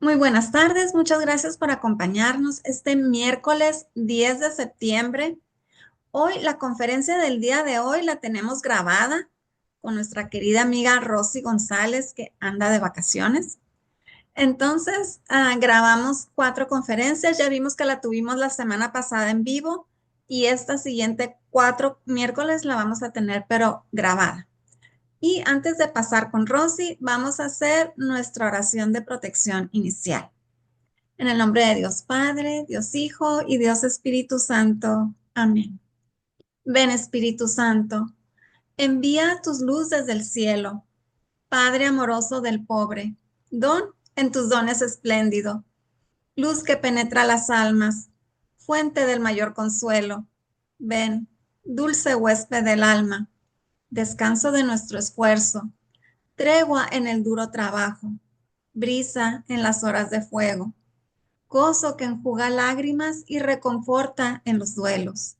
Muy buenas tardes, muchas gracias por acompañarnos este miércoles 10 de septiembre. Hoy la conferencia del día de hoy la tenemos grabada con nuestra querida amiga Rosy González que anda de vacaciones. Entonces, grabamos 4 conferencias, ya vimos que la tuvimos la semana pasada en vivo y esta siguiente 4 miércoles la vamos a tener pero grabada. Y antes de pasar con Rosy, vamos a hacer nuestra oración de protección inicial. En el nombre de Dios Padre, Dios Hijo y Dios Espíritu Santo. Amén. Ven Espíritu Santo, envía tus luces del cielo, Padre amoroso del pobre, don en tus dones espléndido, luz que penetra las almas, fuente del mayor consuelo. Ven, dulce huésped del alma, descanso de nuestro esfuerzo, tregua en el duro trabajo, brisa en las horas de fuego, gozo que enjuga lágrimas y reconforta en los duelos.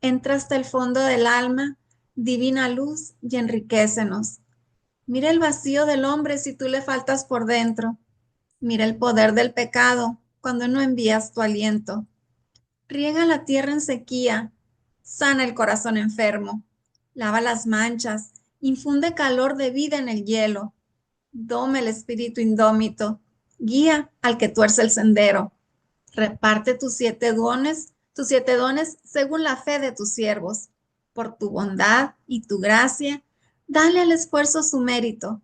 Entra hasta el fondo del alma, divina luz, y enriquécenos. Mira el vacío del hombre si tú le faltas por dentro. Mira el poder del pecado cuando no envías tu aliento. Riega la tierra en sequía, sana el corazón enfermo, lava las manchas, infunde calor de vida en el hielo. Doma el espíritu indómito, guía al que tuerce el sendero. Reparte tus 7 dones según la fe de tus siervos. Por tu bondad y tu gracia, dale al esfuerzo su mérito.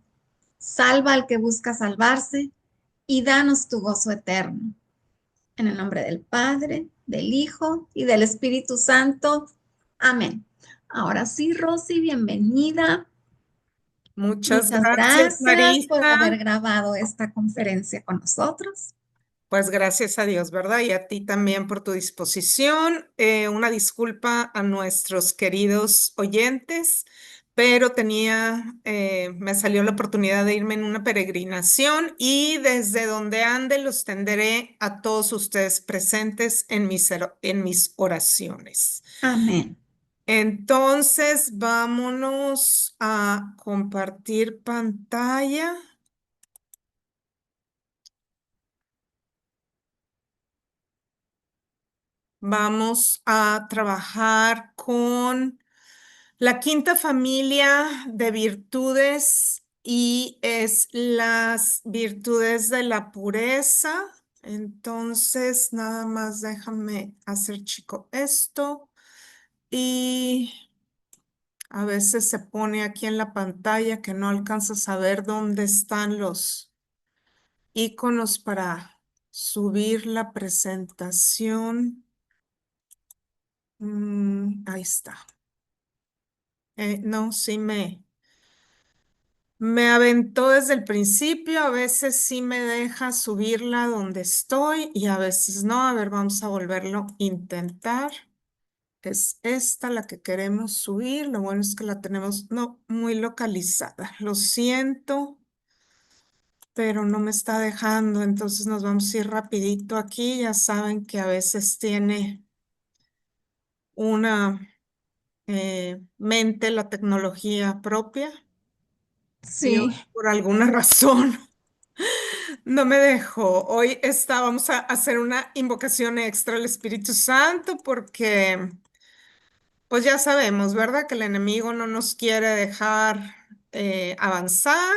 Salva al que busca salvarse y danos tu gozo eterno. En el nombre del Padre, del Hijo y del Espíritu Santo. Amén. Ahora sí, Rosy, bienvenida. Muchas Muchas gracias, gracias por haber Marisa. grabado esta conferencia con nosotros. Pues gracias a Dios, ¿verdad? Y a ti también por tu disposición. Una disculpa a nuestros queridos oyentes, pero me salió la oportunidad de irme en una peregrinación y desde donde ande los tendré a todos ustedes presentes en mis oraciones. Amén. Entonces, vámonos a compartir pantalla. Vamos a trabajar con la quinta familia de virtudes y es las virtudes de la pureza. Entonces, nada más déjame hacer chico esto y a veces se pone aquí en la pantalla que no alcanzas a ver dónde están los iconos para subir la presentación. Ahí está. No, sí me aventó desde el principio, a veces sí me deja subirla donde estoy y a veces no. A ver, vamos a volverlo a intentar. Es esta la que queremos subir, lo bueno es que la tenemos no muy localizada. Lo siento, pero no me está dejando, entonces nos vamos a ir rapidito aquí. Ya saben que a veces tiene una mente la tecnología propia. Y hoy, Sí, por alguna razón, no me dejó. Hoy vamos a hacer una invocación extra al Espíritu Santo porque, pues ya sabemos, ¿verdad? Que el enemigo no nos quiere dejar avanzar,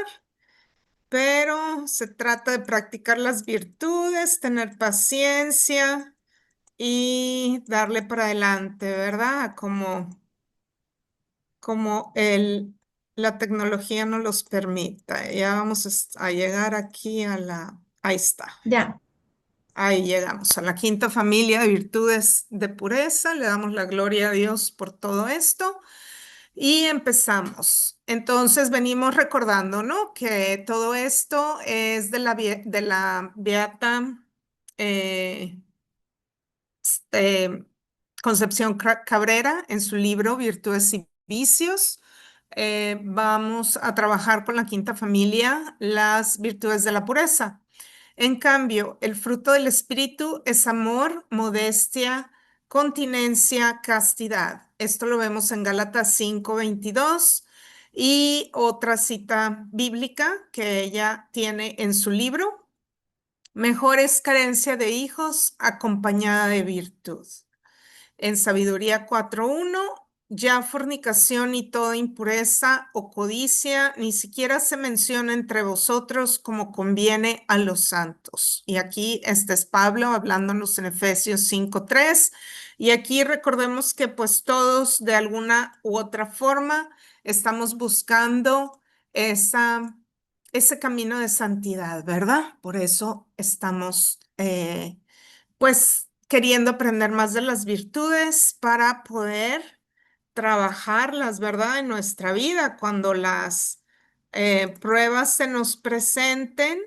pero se trata de practicar las virtudes, tener paciencia y darle para adelante, ¿verdad? Como la tecnología nos los permita. Ya vamos a llegar aquí ahí está. ya. Ahí llegamos a la quinta familia de virtudes de pureza. Le damos la gloria a Dios por todo esto y empezamos. Entonces venimos recordando, ¿no? Que todo esto es de la Beata eh, eh, Concepción Cabrera en su libro Virtudes y Vicios. Vamos a trabajar con la quinta familia, las virtudes de la pureza. En cambio, el fruto del espíritu es amor, modestia, continencia, castidad. Esto lo vemos en Gálatas 5:22 y otra cita bíblica que ella tiene en su libro Mejor es carencia de hijos acompañada de virtud. En Sabiduría 4:1, ya fornicación y toda impureza o codicia ni siquiera se menciona entre vosotros como conviene a los santos. Y aquí este es Pablo hablándonos en Efesios 5:3. Y aquí recordemos que pues todos de alguna u otra forma estamos buscando ese camino de santidad, ¿verdad? Por eso estamos pues queriendo aprender más de las virtudes para poder trabajarlas, ¿verdad? En nuestra vida, cuando las pruebas se nos presenten,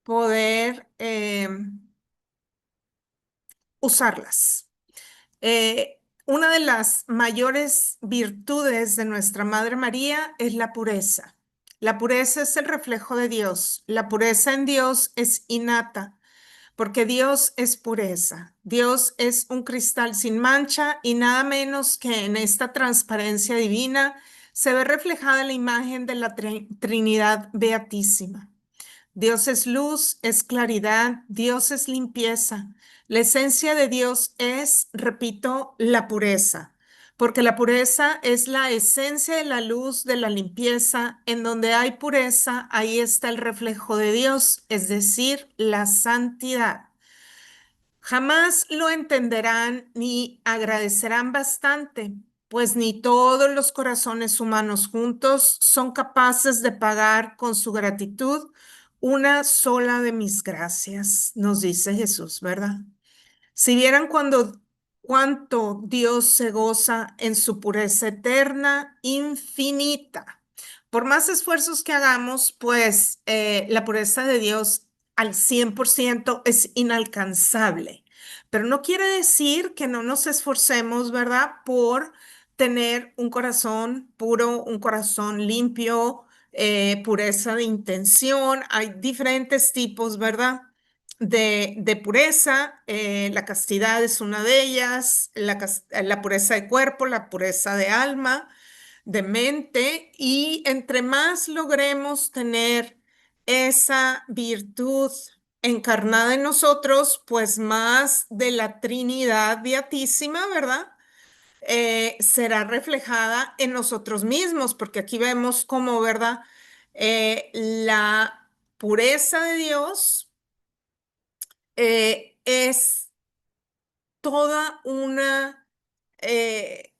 poder usarlas. Una de las mayores virtudes de nuestra Madre María es la pureza. La pureza es el reflejo de Dios. La pureza en Dios es innata, porque Dios es pureza. Dios es un cristal sin mancha y nada menos que en esta transparencia divina se ve reflejada la imagen de la Trinidad Beatísima. Dios es luz, es claridad, Dios es limpieza. La esencia de Dios es, repito, la pureza, porque la pureza es la esencia de la luz, de la limpieza. En donde hay pureza, ahí está el reflejo de Dios, es decir, la santidad. Jamás lo entenderán ni agradecerán bastante, pues ni todos los corazones humanos juntos son capaces de pagar con su gratitud una sola de mis gracias, nos dice Jesús, ¿verdad? Si vieran cuánto Dios se goza en su pureza eterna, infinita. Por más esfuerzos que hagamos, pues la pureza de Dios al 100% es inalcanzable. Pero no quiere decir que no nos esforcemos, ¿verdad? Por tener un corazón puro, un corazón limpio, pureza de intención. Hay diferentes tipos, ¿verdad? De pureza. La castidad es una de ellas, la pureza de cuerpo, la pureza de alma, de mente, y entre más logremos tener esa virtud encarnada en nosotros, pues más de la Trinidad Beatísima, ¿verdad? Será reflejada en nosotros mismos, porque aquí vemos cómo, ¿verdad? La pureza de Dios es toda una eh,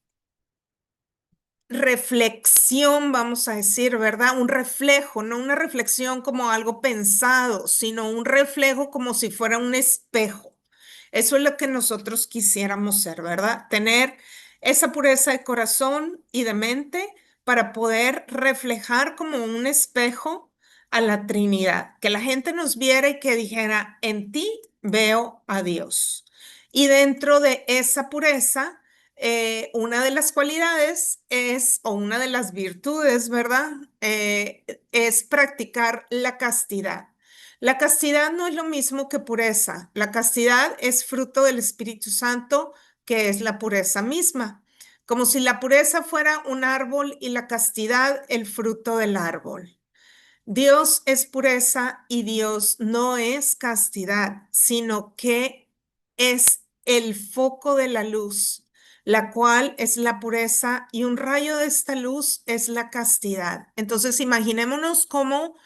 reflexión, vamos a decir, ¿verdad? Un reflejo, no una reflexión como algo pensado, sino un reflejo como si fuera un espejo. Eso es lo que nosotros quisiéramos ser, ¿verdad? Tener esa pureza de corazón y de mente para poder reflejar como un espejo a la Trinidad, que la gente nos viera y que dijera, en ti veo a Dios. Y dentro de esa pureza, una de las cualidades es, o una de las virtudes, ¿verdad? Es practicar la castidad. La castidad no es lo mismo que pureza. La castidad es fruto del Espíritu Santo, que es la pureza misma. Como si la pureza fuera un árbol y la castidad el fruto del árbol. Dios es pureza y Dios no es castidad, sino que es el foco de la luz, la cual es la pureza, y un rayo de esta luz es la castidad. Entonces, imaginémonos cómo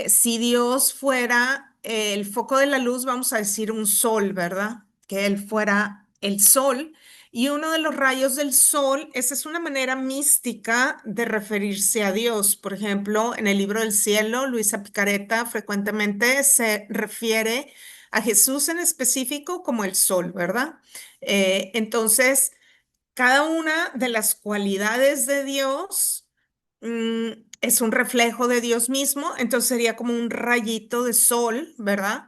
si Dios fuera el foco de la luz, vamos a decir un sol, ¿verdad? Que Él fuera el sol. Y uno de los rayos del sol, esa es una manera mística de referirse a Dios. Por ejemplo, en el libro del cielo, Luisa Picareta frecuentemente se refiere a Jesús en específico como el sol, ¿verdad? Entonces, cada una de las cualidades de Dios es un reflejo de Dios mismo, entonces sería como un rayito de sol, ¿verdad?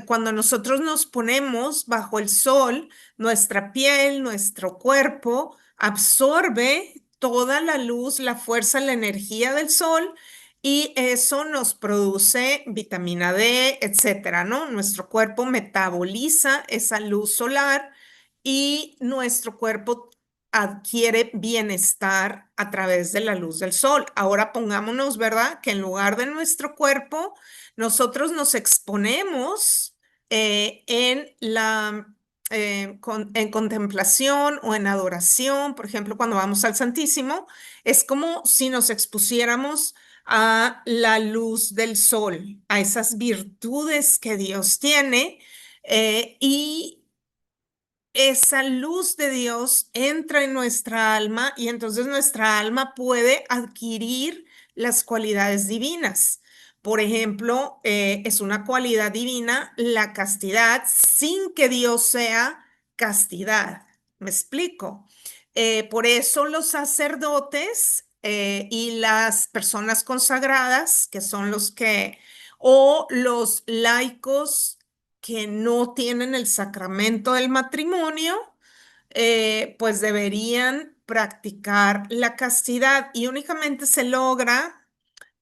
Cuando nosotros nos ponemos bajo el sol, nuestra piel, nuestro cuerpo absorbe toda la luz, la fuerza, la energía del sol, y eso nos produce vitamina D, etcétera, ¿no? Nuestro cuerpo metaboliza esa luz solar y nuestro cuerpo adquiere bienestar a través de la luz del sol. Ahora pongámonos, ¿verdad? Que en lugar de nuestro cuerpo, nosotros nos exponemos en en contemplación o en adoración. Por ejemplo, cuando vamos al Santísimo, es como si nos expusiéramos a la luz del sol, a esas virtudes que Dios tiene, y esa luz de Dios entra en nuestra alma y entonces nuestra alma puede adquirir las cualidades divinas. Por ejemplo, es una cualidad divina la castidad sin que Dios sea castidad. ¿Me explico? Por eso los sacerdotes y las personas consagradas, que son los que, o los laicos, que no tienen el sacramento del matrimonio, pues deberían practicar la castidad y únicamente se logra.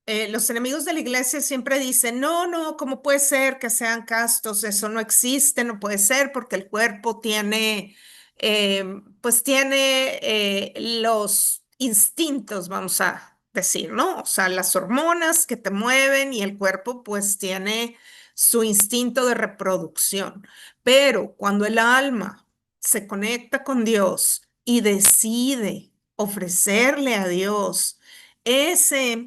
Los enemigos de la iglesia siempre dicen, no, no, ¿cómo puede ser que sean castos? Eso no existe, no puede ser porque el cuerpo tiene, pues tiene los instintos, vamos a decir, ¿no? O sea, las hormonas que te mueven y el cuerpo pues tiene su instinto de reproducción. Pero cuando el alma se conecta con Dios y decide ofrecerle a Dios esa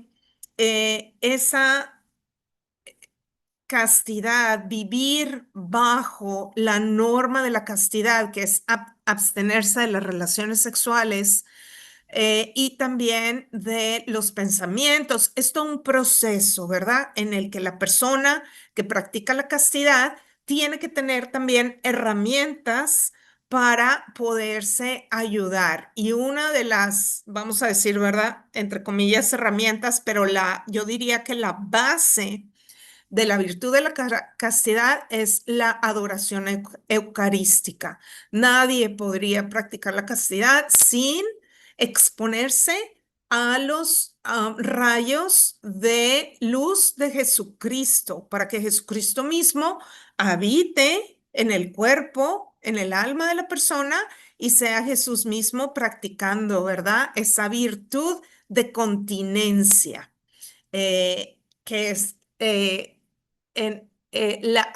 castidad, vivir bajo la norma de la castidad, que es abstenerse de las relaciones sexuales, y también de los pensamientos. Es todo un proceso, ¿verdad? En el que la persona que practica la castidad tiene que tener también herramientas para poderse ayudar. Y una de las, vamos a decir, ¿verdad? Entre comillas, herramientas, pero yo diría que la base de la virtud de la castidad es la adoración eucarística. Nadie podría practicar la castidad sin exponerse a los rayos de luz de Jesucristo, para que Jesucristo mismo habite en el cuerpo, en el alma de la persona y sea Jesús mismo practicando, ¿verdad? Esa virtud de continencia, que es la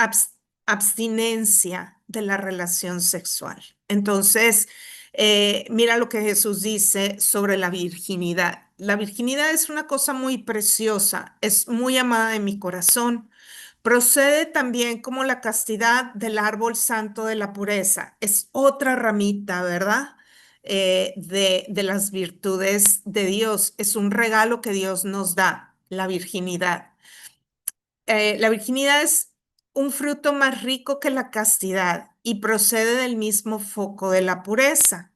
abstinencia de la relación sexual. Entonces, mira lo que Jesús dice sobre la virginidad. La virginidad es una cosa muy preciosa, es muy amada de mi corazón. Procede también como la castidad del árbol santo de la pureza. Es otra ramita, ¿verdad? De las virtudes de Dios. Es un regalo que Dios nos da, la virginidad. La virginidad es un fruto más rico que la castidad y procede del mismo foco de la pureza.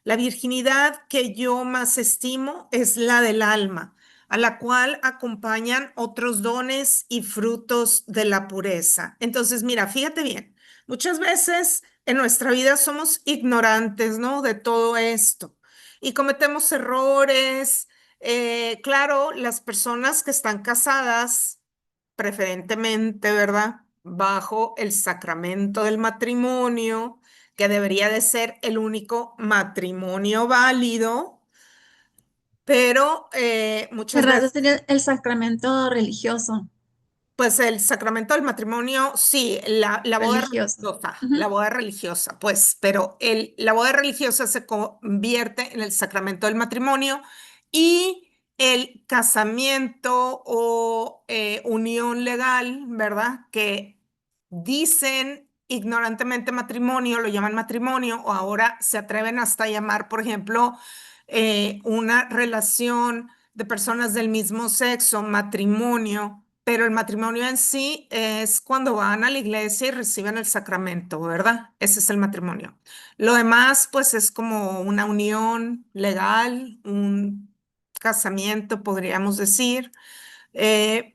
La virginidad que yo más estimo es la del alma, a la cual acompañan otros dones y frutos de la pureza. Entonces, mira, fíjate bien, muchas veces en nuestra vida somos ignorantes, ¿no? De todo esto y cometemos errores. Claro, las personas que están casadas, preferentemente, ¿verdad? Bajo el sacramento del matrimonio, que debería de ser el único matrimonio válido, pero muchas ¿Verdad? veces, Este sería el sacramento religioso, pues el sacramento del matrimonio, sí, la boda religioso. religiosa, la Ujú. boda religiosa, pues, pero la boda religiosa se convierte en el sacramento del matrimonio y el casamiento o unión legal, ¿verdad? Que dicen ignorantemente matrimonio, lo llaman matrimonio, o ahora se atreven hasta a llamar, por ejemplo, una relación de personas del mismo sexo, matrimonio, pero el matrimonio en sí es cuando van a la iglesia y reciben el sacramento, ¿verdad? Ese es el matrimonio. Lo demás, pues, es como una unión legal, un casamiento, podríamos decir,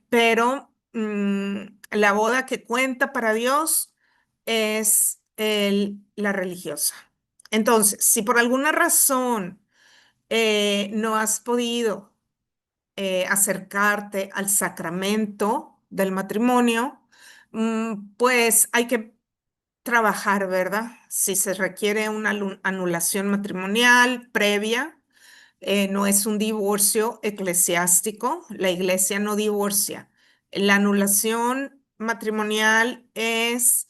pero la boda que cuenta para Dios es la religiosa. Entonces, si por alguna razón no has podido acercarte al sacramento del matrimonio, pues hay que trabajar, ¿verdad? Si se requiere una anulación matrimonial previa, no es un divorcio eclesiástico, la iglesia no divorcia. La anulación matrimonial es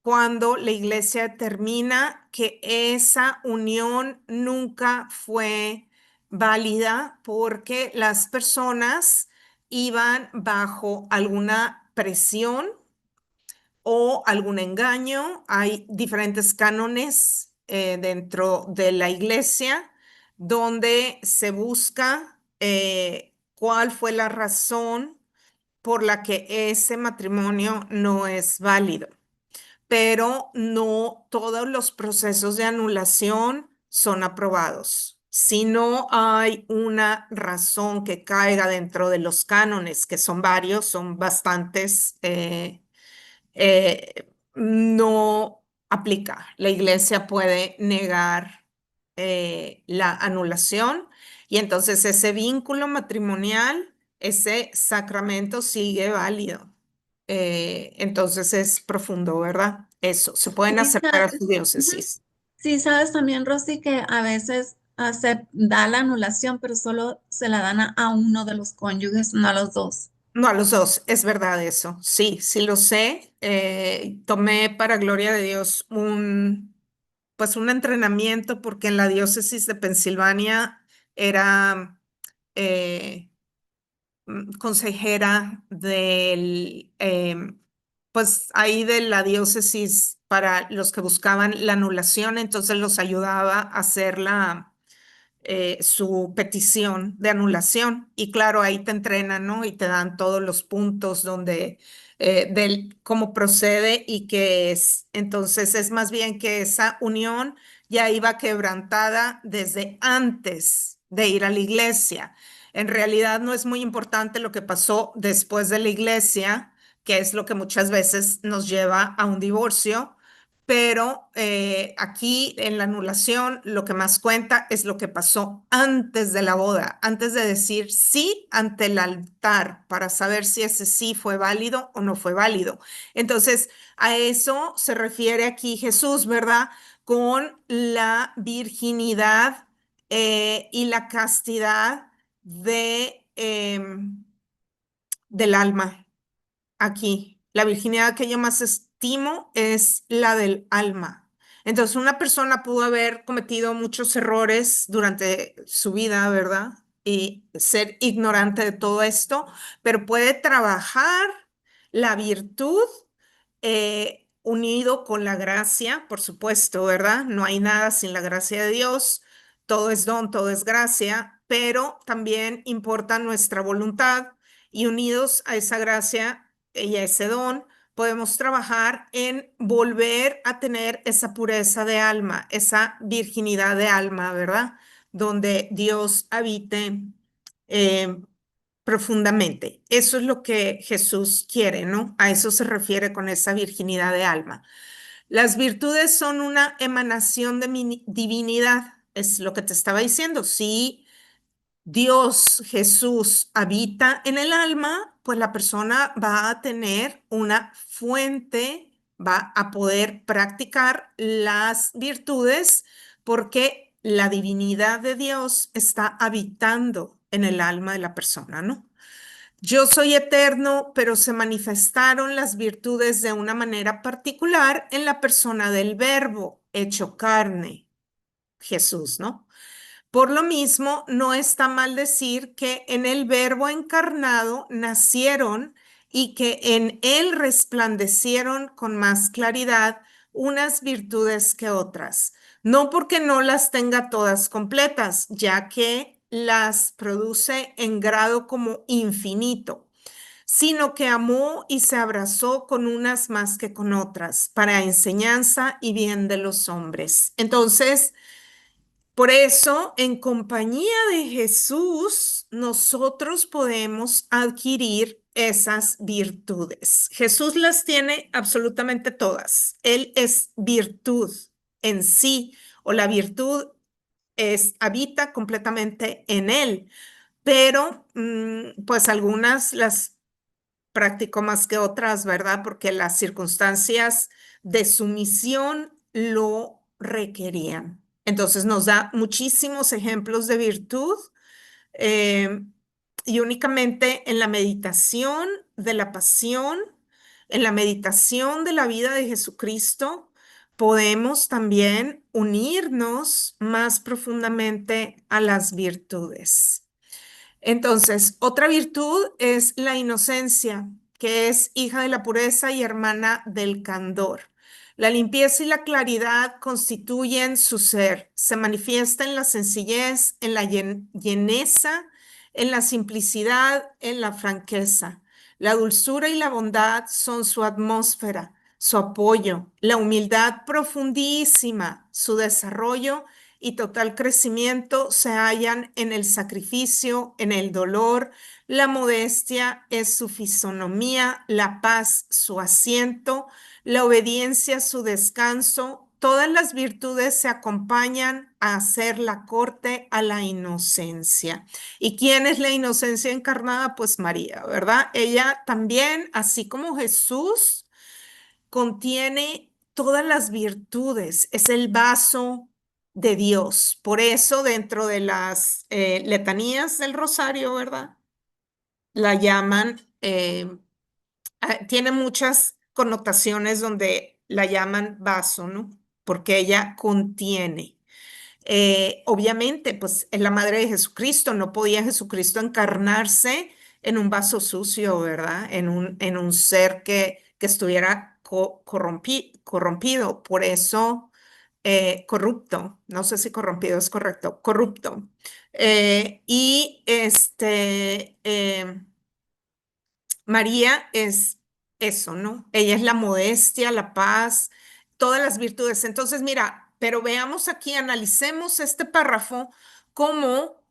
cuando la iglesia determina que esa unión nunca fue válida porque las personas iban bajo alguna presión o algún engaño. Hay diferentes cánones dentro de la iglesia donde se busca cuál fue la razón por la que ese matrimonio no es válido. Pero no todos los procesos de anulación son aprobados. Si no hay una razón que caiga dentro de los cánones, que son varios, son bastantes, no aplica. La iglesia puede negar la anulación y entonces ese vínculo matrimonial, ese sacramento sigue válido. Entonces es profundo, ¿verdad? Eso, se pueden Sí, acercar a su ujú. diócesis. Sí, sabes también, Rosy, que a veces se da la anulación, pero solo se la dan a uno de los cónyuges, no a los dos. No, a los dos, es verdad eso. Sí, sí lo sé. Tomé para gloria de Dios pues un entrenamiento porque en la diócesis de Pensilvania era eh, consejera pues ahí de la diócesis para los que buscaban la anulación, entonces los ayudaba a hacer su petición de anulación. Y claro, ahí te entrenan, ¿no? Y te dan todos los puntos donde, del cómo procede y qué es. Entonces es más bien que esa unión ya iba quebrantada desde antes de ir a la iglesia. En realidad no es muy importante lo que pasó después de la iglesia, que es lo que muchas veces nos lleva a un divorcio, pero aquí en la anulación lo que más cuenta es lo que pasó antes de la boda, antes de decir sí ante el altar para saber si ese sí fue válido o no fue válido. Entonces, a eso se refiere aquí Jesús, ¿verdad? Con la virginidad y la castidad del alma aquí. La virginidad que yo más estimo es la del alma. Entonces, una persona pudo haber cometido muchos errores durante su vida, ¿verdad? Y ser ignorante de todo esto, pero puede trabajar la virtud unido con la gracia, por supuesto, ¿verdad? No hay nada sin la gracia de Dios. Todo es don, todo es gracia, pero también importa nuestra voluntad y unidos a esa gracia y a ese don, podemos trabajar en volver a tener esa pureza de alma, esa virginidad de alma, ¿verdad? Donde Dios habite eh, profundamente. Eso es lo que Jesús quiere, ¿no? A eso se refiere con esa virginidad de alma. Las virtudes son una emanación de mi divinidad, es lo que te estaba diciendo. Sí, Dios, Jesús, habita en el alma, pues la persona va a tener una fuente, va a poder practicar las virtudes porque la divinidad de Dios está habitando en el alma de la persona, ¿no? Yo soy eterno, pero se manifestaron las virtudes de una manera particular en la persona del Verbo hecho carne, Jesús, ¿no? Por lo mismo, no está mal decir que en el Verbo encarnado nacieron y que en él resplandecieron con más claridad unas virtudes que otras. No porque no las tenga todas completas, ya que las produce en grado como infinito, sino que amó y se abrazó con unas más que con otras, para enseñanza y bien de los hombres. Entonces, por eso, en compañía de Jesús, nosotros podemos adquirir esas virtudes. Jesús las tiene absolutamente todas. Él es virtud en sí, o la virtud habita completamente en él, pero pues algunas las practico más que otras, ¿verdad? Porque las circunstancias de su misión lo requerían. Entonces nos da muchísimos ejemplos de virtud eh, y únicamente en la meditación de la pasión, en la meditación de la vida de Jesucristo, podemos también unirnos más profundamente a las virtudes. Entonces, otra virtud es la inocencia, que es hija de la pureza y hermana del candor. La limpieza y la claridad constituyen su ser. Se manifiesta en la sencillez, en la lleneza, en la simplicidad, en la franqueza. La dulzura y la bondad son su atmósfera, su apoyo. La humildad profundísima, su desarrollo y total crecimiento se hallan en el sacrificio, en el dolor. La modestia es su fisonomía, la paz su asiento, la obediencia su descanso. Todas las virtudes se acompañan a hacer la corte a la inocencia. ¿Y quién es la inocencia encarnada? Pues María, ¿verdad? Ella también, así como Jesús, contiene todas las virtudes, es el vaso de Dios. Por eso dentro de las letanías del rosario, ¿verdad? La llaman, tiene muchas connotaciones donde la llaman vaso, ¿no? Porque ella contiene. Obviamente, pues es la madre de Jesucristo, no podía Jesucristo encarnarse en un vaso sucio, ¿verdad? En un ser que estuviera corrompido, por eso corrupto, no sé si corrompido es correcto, corrupto. Y María es eso, ¿no? Ella es la modestia, la paz, todas las virtudes. Entonces, mira, pero veamos aquí, analicemos este párrafo como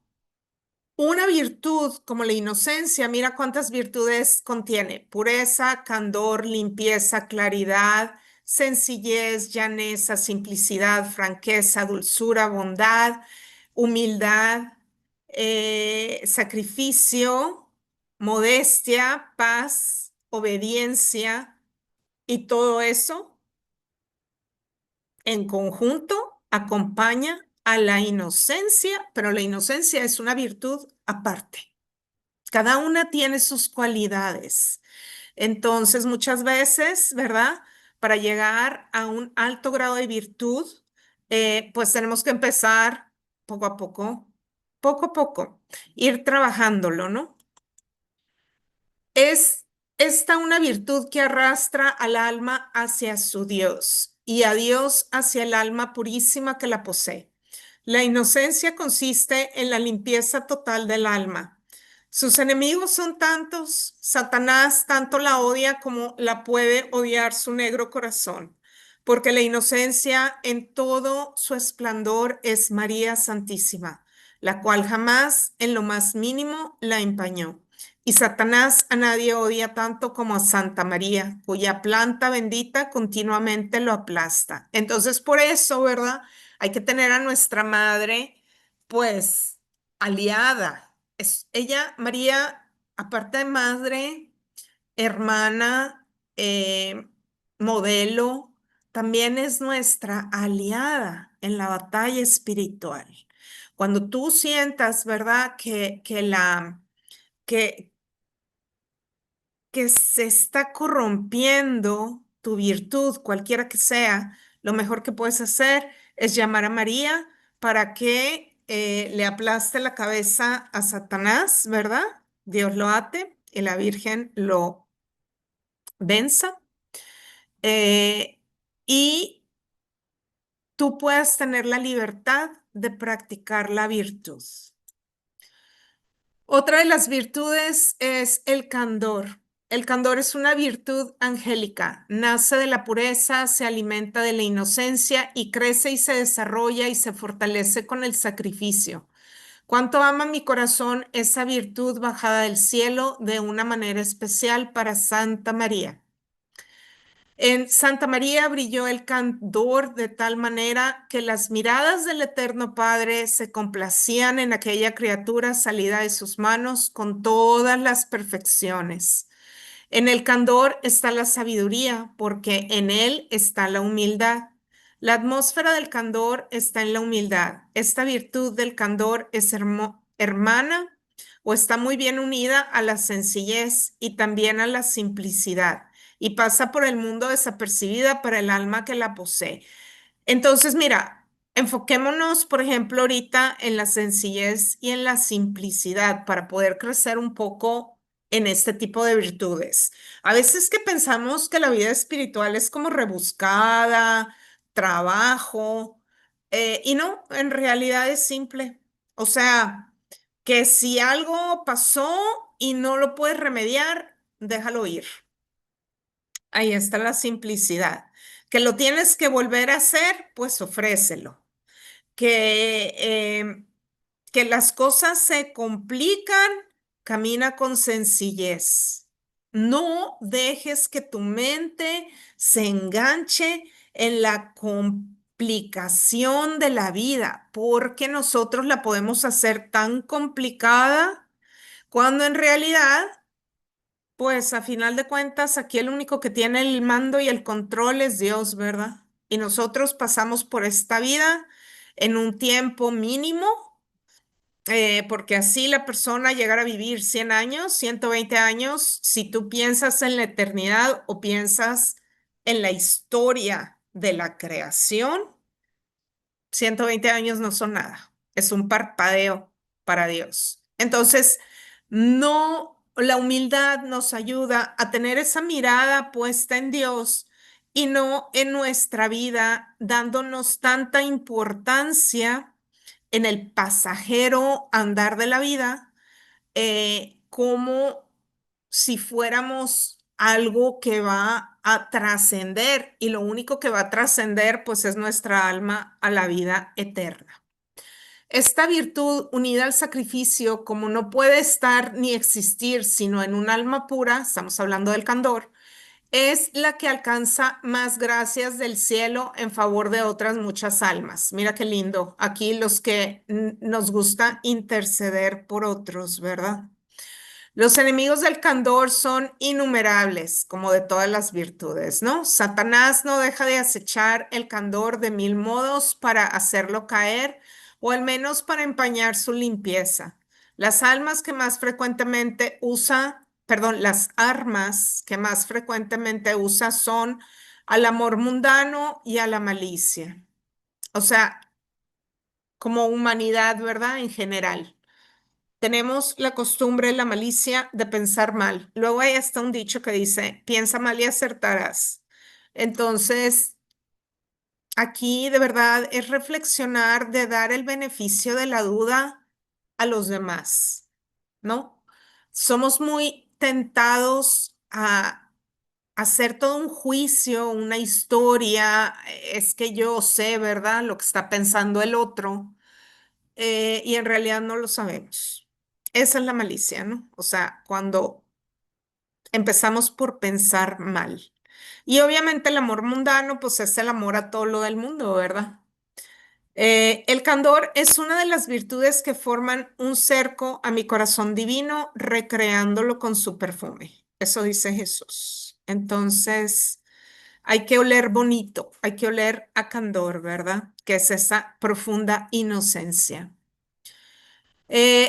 una virtud, como la inocencia. Mira cuántas virtudes contiene: pureza, candor, limpieza, claridad, sencillez, llaneza, simplicidad, franqueza, dulzura, bondad, humildad, sacrificio, modestia, paz, obediencia, y todo eso en conjunto acompaña a la inocencia, pero la inocencia es una virtud aparte. Cada una tiene sus cualidades. Entonces, muchas veces, ¿verdad? Para llegar a un alto grado de virtud, pues tenemos que empezar poco a poco, ir trabajándolo, ¿no? Es esta una virtud que arrastra al alma hacia su Dios y a Dios hacia el alma purísima que la posee. La inocencia consiste en la limpieza total del alma. Sus enemigos son tantos, Satanás tanto la odia como la puede odiar su negro corazón, porque la inocencia en todo su esplendor es María Santísima, la cual jamás en lo más mínimo la empañó. Y Satanás a nadie odia tanto como a Santa María, cuya planta bendita continuamente lo aplasta. Entonces, por eso, ¿verdad? Hay que tener a nuestra madre, pues, aliada. Ella, María, aparte de madre, hermana, modelo, también es nuestra aliada en la batalla espiritual. Cuando tú sientas, ¿verdad? Que, que se está corrompiendo tu virtud, cualquiera que sea, lo mejor que puedes hacer es llamar a María para que le aplaste la cabeza a Satanás, ¿verdad? Dios lo ate y la Virgen lo venza. eh, y tú puedas tener la libertad de practicar la virtud. Otra de las virtudes es el candor. El candor es una virtud angélica. Nace de la pureza, se alimenta de la inocencia y crece y se desarrolla y se fortalece con el sacrificio. Cuánto ama mi corazón esa virtud bajada del cielo de una manera especial para Santa María. En Santa María brilló el candor de tal manera que las miradas del Eterno Padre se complacían en aquella criatura salida de sus manos con todas las perfecciones. En el candor está la sabiduría, porque en él está la humildad. La atmósfera del candor está en la humildad. Esta virtud del candor es hermana o está muy bien unida a la sencillez y también a la simplicidad y pasa por el mundo desapercibida para el alma que la posee. Entonces, mira, enfoquémonos, por ejemplo, ahorita en la sencillez y en la simplicidad para poder crecer un poco en este tipo de virtudes. A veces que pensamos que la vida espiritual es como rebuscada, trabajo, y no, en realidad es simple. O sea, que si algo pasó y no lo puedes remediar, déjalo ir. Ahí está la simplicidad. Que lo tienes que volver a hacer, pues ofrécelo. Que, que las cosas se complican, camina con sencillez. No dejes que tu mente se enganche en la complicación de la vida, porque nosotros la podemos hacer tan complicada cuando en realidad pues a final de cuentas, aquí el único que tiene el mando y el control es Dios, ¿verdad? Y nosotros pasamos por esta vida en un tiempo mínimo, porque así la persona llegará a vivir 100 años, 120 años, si tú piensas en la eternidad o piensas en la historia de la creación, 120 años no son nada, es un parpadeo para Dios. Entonces, no, la humildad nos ayuda a tener esa mirada puesta en Dios y no en nuestra vida, dándonos tanta importancia en el pasajero andar de la vida, como si fuéramos algo que va a trascender y lo único que va a trascender pues es nuestra alma a la vida eterna. Esta virtud unida al sacrificio, como no puede estar ni existir sino en un alma pura, estamos hablando del candor, es la que alcanza más gracias del cielo en favor de otras muchas almas. Mira qué lindo. Aquí los que nos gusta interceder por otros, ¿verdad? Los enemigos del candor son innumerables, como de todas las virtudes, ¿no? Satanás no deja de acechar el candor de mil modos para hacerlo caer o al menos para empañar su limpieza. Las almas que más frecuentemente usa, perdón, las armas que más frecuentemente usa son al amor mundano y a la malicia. O sea, como humanidad, ¿verdad? En general. Tenemos la costumbre, la malicia de pensar mal. Luego hay hasta un dicho que dice, piensa mal y acertarás. Entonces, aquí de verdad es reflexionar de dar el beneficio de la duda a los demás, ¿no? Somos muy tentados a hacer todo un juicio, una historia, es que yo sé, ¿verdad? Lo que está pensando el otro, y en realidad no lo sabemos. Esa es la malicia, ¿no? O sea, cuando empezamos por pensar mal. Y obviamente el amor mundano, pues es el amor a todo lo del mundo, ¿verdad? El candor es una de las virtudes que forman un cerco a mi corazón divino, recreándolo con su perfume. Eso dice Jesús. Entonces, hay que oler bonito, hay que oler a candor, ¿verdad? Que es esa profunda inocencia.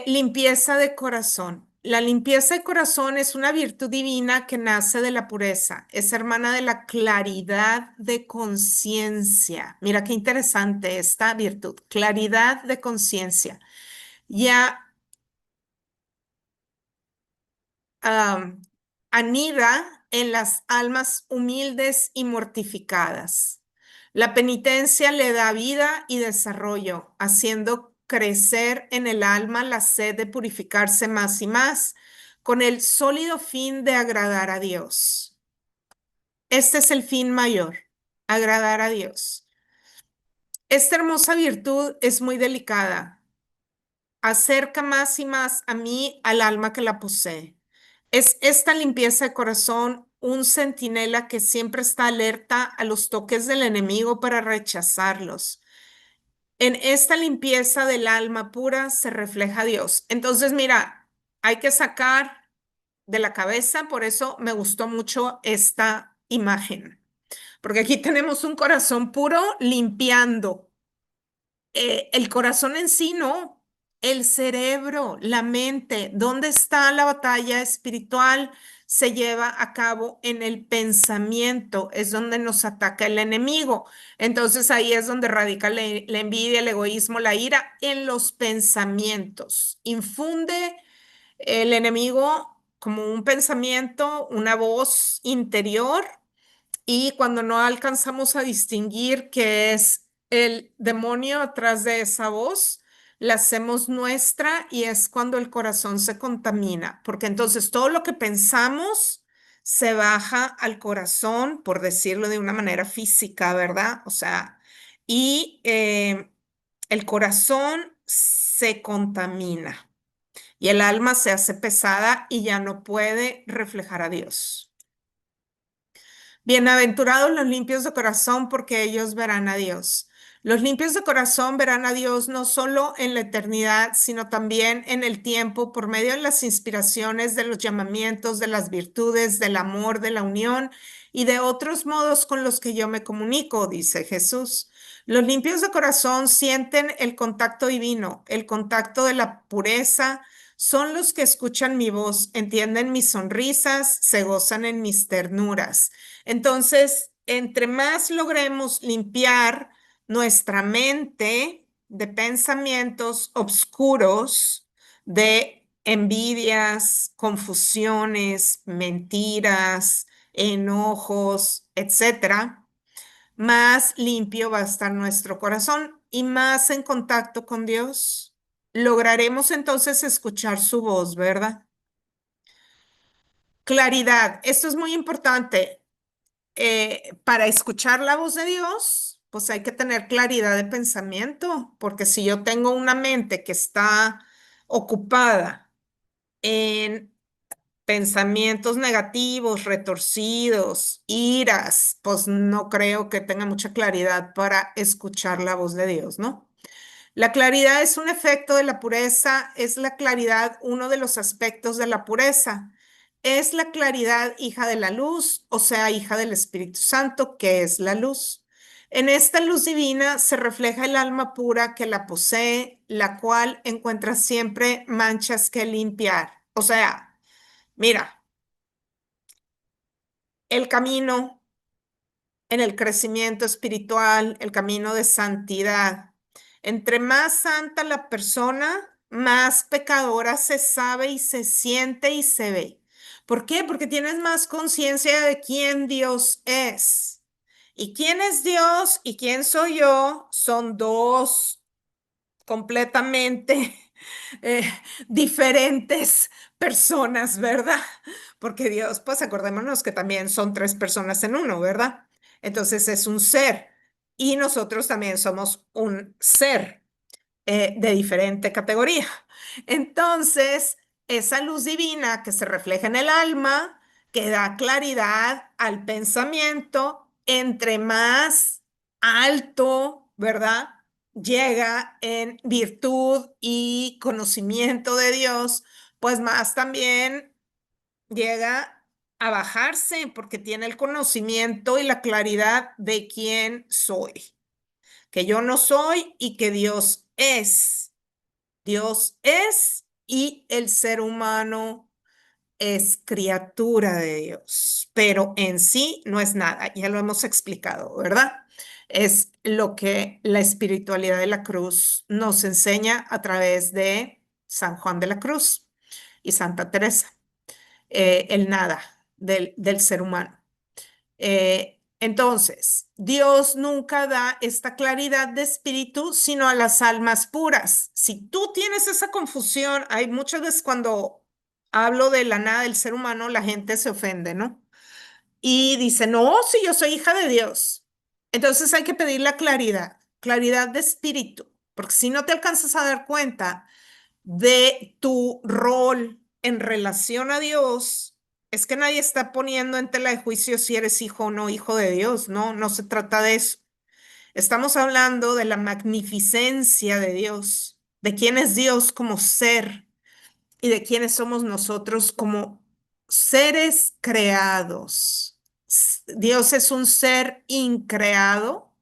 Limpieza de corazón. La limpieza de corazón es una virtud divina que nace de la pureza. Es hermana de la claridad de conciencia. Mira qué interesante esta virtud. Claridad de conciencia. Ya am, anida en las almas humildes y mortificadas. La penitencia le da vida y desarrollo, haciendo crecer en el alma la sed de purificarse más y más, con el sólido fin de agradar a Dios. Este es el fin mayor, agradar a Dios. Esta hermosa virtud es muy delicada, acerca más y más a mí al alma que la posee. Es esta limpieza de corazón un centinela que siempre está alerta a los toques del enemigo para rechazarlos. En esta limpieza del alma pura se refleja Dios. Entonces, mira, hay que sacar de la cabeza, por eso me gustó mucho esta imagen, porque aquí tenemos un corazón puro limpiando. El corazón en sí no, el cerebro, la mente, ¿dónde está la batalla espiritual? Se lleva a cabo en el pensamiento, es donde nos ataca el enemigo. Entonces ahí es donde radica la envidia, el egoísmo, la ira, en los pensamientos. Infunde el enemigo como un pensamiento, una voz interior, y cuando no alcanzamos a distinguir qué es el demonio atrás de esa voz, la hacemos nuestra y es cuando el corazón se contamina, porque entonces todo lo que pensamos se baja al corazón, por decirlo de una manera física, ¿verdad? O sea, y el corazón se contamina y el alma se hace pesada y ya no puede reflejar a Dios. Bienaventurados los limpios de corazón, porque ellos verán a Dios. Los limpios de corazón verán a Dios no solo en la eternidad, sino también en el tiempo, por medio de las inspiraciones, de los llamamientos, de las virtudes, del amor, de la unión y de otros modos con los que yo me comunico, dice Jesús. Los limpios de corazón sienten el contacto divino, el contacto de la pureza. Son los que escuchan mi voz, entienden mis sonrisas, se gozan en mis ternuras. Entonces, entre más logremos limpiar nuestra mente de pensamientos oscuros, de envidias, confusiones, mentiras, enojos, etcétera, más limpio va a estar nuestro corazón y más en contacto con Dios. Lograremos entonces escuchar su voz, ¿verdad? Claridad, esto es muy importante. Para escuchar la voz de Dios, pues hay que tener claridad de pensamiento, porque si yo tengo una mente que está ocupada en pensamientos negativos, retorcidos, iras, pues no creo que tenga mucha claridad para escuchar la voz de Dios, ¿no? La claridad es un efecto de la pureza, es la claridad uno de los aspectos de la pureza. Es la claridad hija de la luz, o sea, hija del Espíritu Santo, que es la luz. En esta luz divina se refleja el alma pura que la posee, la cual encuentra siempre manchas que limpiar. O sea, mira, el camino en el crecimiento espiritual, el camino de santidad. Entre más santa la persona, más pecadora se sabe y se siente y se ve. ¿Por qué? Porque tienes más conciencia de quién Dios es. Y quién es Dios y quién soy yo son dos completamente eh, diferentes personas, ¿verdad? Porque Dios, pues acordémonos que también son tres personas en uno, ¿verdad? Entonces es un ser y nosotros también somos un ser de diferente categoría. Entonces, esa luz divina que se refleja en el alma, que da claridad al pensamiento, entre más alto, ¿verdad? Llega en virtud y conocimiento de Dios, pues más también llega a bajarse porque tiene el conocimiento y la claridad de quién soy, que yo no soy y que Dios es. Dios es y el ser humano es criatura de Dios, pero en sí no es nada, ya lo hemos explicado, ¿verdad? Es lo que la espiritualidad de la cruz nos enseña a través de San Juan de la Cruz y Santa Teresa, el nada del ser humano. Entonces, Dios nunca da esta claridad de espíritu, sino a las almas puras. Si tú tienes esa confusión, hay muchas veces cuando hablo de la nada del ser humano, la gente se ofende, ¿no? Y dice, no, si yo soy hija de Dios. Entonces hay que pedir la claridad, claridad de espíritu, porque si no te alcanzas a dar cuenta de tu rol en relación a Dios, es que nadie está poniendo en tela de juicio si eres hijo o no hijo de Dios, no, no se trata de eso. Estamos hablando de la magnificencia de Dios, de quién es Dios como ser y de quiénes somos nosotros como seres creados. Dios es un ser increado,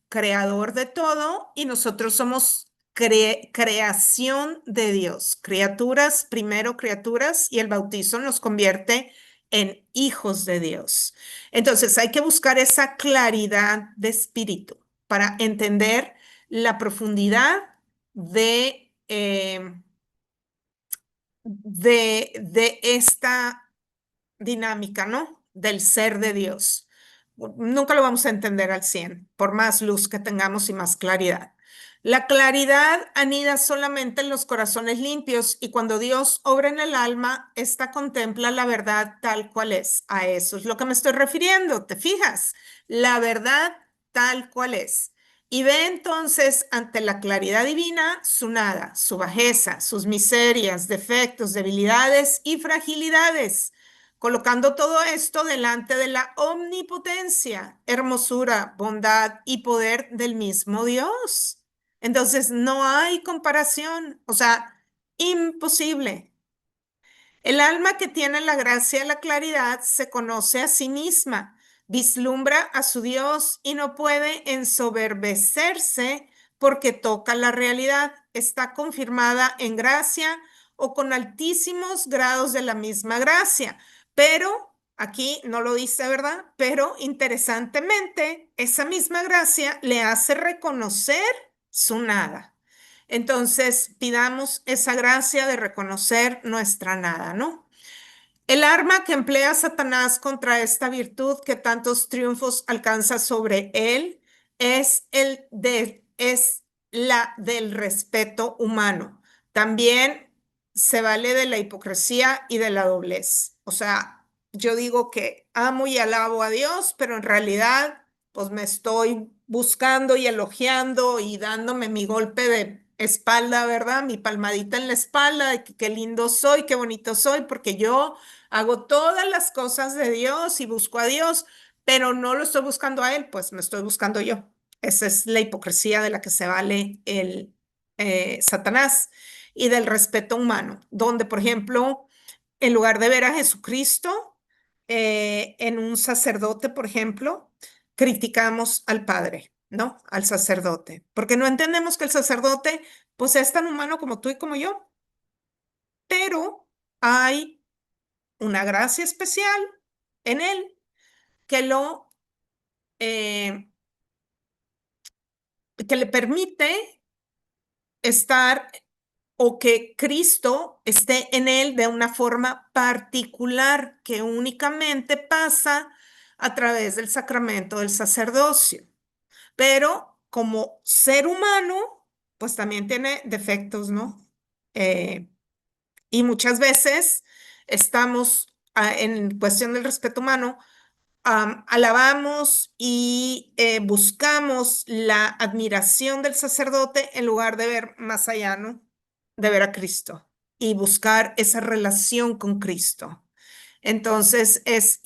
creador de todo, y nosotros somos creación de Dios, criaturas, primero criaturas, y el bautizo nos convierte en hijos de Dios. Entonces hay que buscar esa claridad de espíritu para entender la profundidad de esta dinámica, ¿no? Del ser de Dios. Nunca lo vamos a entender al 100 por más luz que tengamos y más claridad. La claridad anida solamente en los corazones limpios y cuando Dios obra en el alma, ésta contempla la verdad tal cual es. A eso es lo que me estoy refiriendo, ¿te fijas? La verdad tal cual es. Y ve entonces ante la claridad divina su nada, su bajeza, sus miserias, defectos, debilidades y fragilidades, colocando todo esto delante de la omnipotencia, hermosura, bondad y poder del mismo Dios. Entonces, no hay comparación, o sea, imposible. El alma que tiene la gracia y la claridad se conoce a sí misma, vislumbra a su Dios y no puede ensoberbecerse porque toca la realidad. Está confirmada en gracia o con altísimos grados de la misma gracia. Pero, aquí no lo dice, ¿verdad? Pero interesantemente, esa misma gracia le hace reconocer su nada. Entonces, pidamos esa gracia de reconocer nuestra nada, ¿no? El arma que emplea Satanás contra esta virtud que tantos triunfos alcanza sobre él es la del respeto humano. También se vale de la hipocresía y de la doblez. O sea, yo digo que amo y alabo a Dios, pero en realidad, pues me estoy buscando y elogiando y dándome mi golpe de espalda, ¿verdad? Mi palmadita en la espalda de que qué lindo soy, qué bonito soy, porque yo hago todas las cosas de Dios y busco a Dios, pero no lo estoy buscando a Él, pues me estoy buscando yo. Esa es la hipocresía de la que se vale el Satanás y del respeto humano, donde, por ejemplo, en lugar de ver a Jesucristo en un sacerdote, por ejemplo, criticamos al Padre, ¿no? Al sacerdote, porque no entendemos que el sacerdote, pues, es tan humano como tú y como yo, pero hay una gracia especial en él que eh, que le permite estar o que Cristo esté en él de una forma particular que únicamente pasa a través del sacramento del sacerdocio. Pero como ser humano, pues también tiene defectos, ¿no? Eh, y muchas veces estamos en cuestión del respeto humano, alabamos y buscamos la admiración del sacerdote en lugar de ver más allá, ¿no? De ver a Cristo y buscar esa relación con Cristo. Entonces es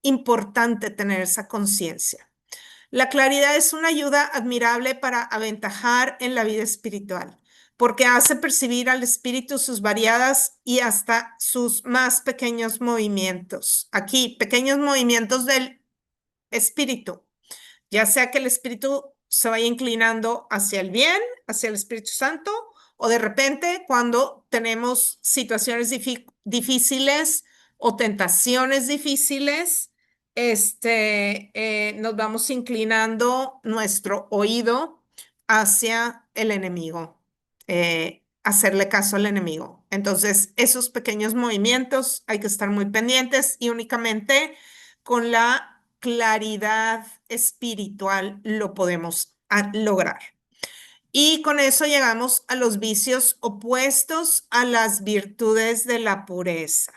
importante tener esa conciencia. La claridad es una ayuda admirable para aventajar en la vida espiritual, porque hace percibir al espíritu sus variadas y hasta sus más pequeños movimientos. Aquí, pequeños movimientos del espíritu, ya sea que el espíritu se vaya inclinando hacia el bien, hacia el Espíritu Santo, o de repente cuando tenemos situaciones difíciles o tentaciones difíciles, nos vamos inclinando nuestro oído hacia el enemigo, hacerle caso al enemigo. Entonces, esos pequeños movimientos hay que estar muy pendientes y únicamente con la claridad espiritual lo podemos lograr. Y con eso llegamos a los vicios opuestos a las virtudes de la pureza.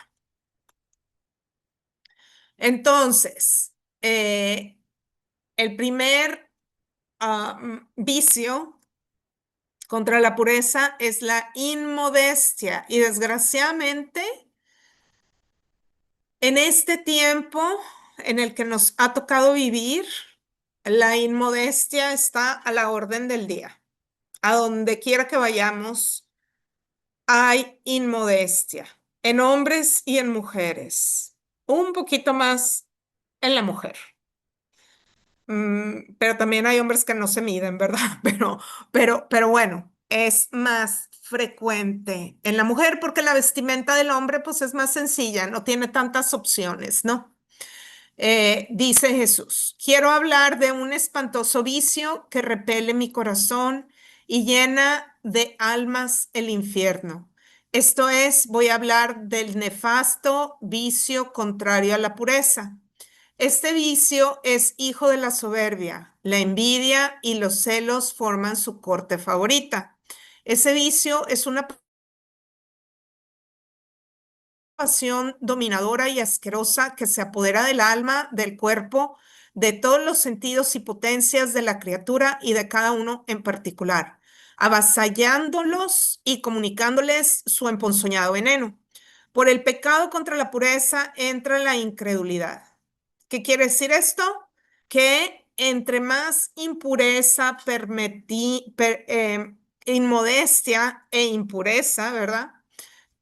Entonces, el primer vicio contra la pureza es la inmodestia y desgraciadamente en este tiempo en el que nos ha tocado vivir, la inmodestia está a la orden del día. A donde quiera que vayamos, hay inmodestia. en hombres y en mujeres. Un poquito más en la mujer. Pero también hay hombres que no se miden, ¿verdad? Pero bueno, es más frecuente en la mujer porque la vestimenta del hombre pues es más sencilla, no tiene tantas opciones, ¿no? Dice Jesús, quiero hablar de un espantoso vicio que repele mi corazón y llena de almas el infierno. Esto es, voy a hablar del nefasto vicio contrario a la pureza. Este vicio es hijo de la soberbia, la envidia y los celos forman su corte favorita. Ese vicio es una pasión dominadora y asquerosa que se apodera del alma, del cuerpo, de todos los sentidos y potencias de la criatura y de cada uno en particular, avasallándolos y comunicándoles su emponzoñado veneno. Por el pecado contra la pureza entra la incredulidad. ¿Qué quiere decir esto? Que entre más impureza, inmodestia e impureza, ¿verdad?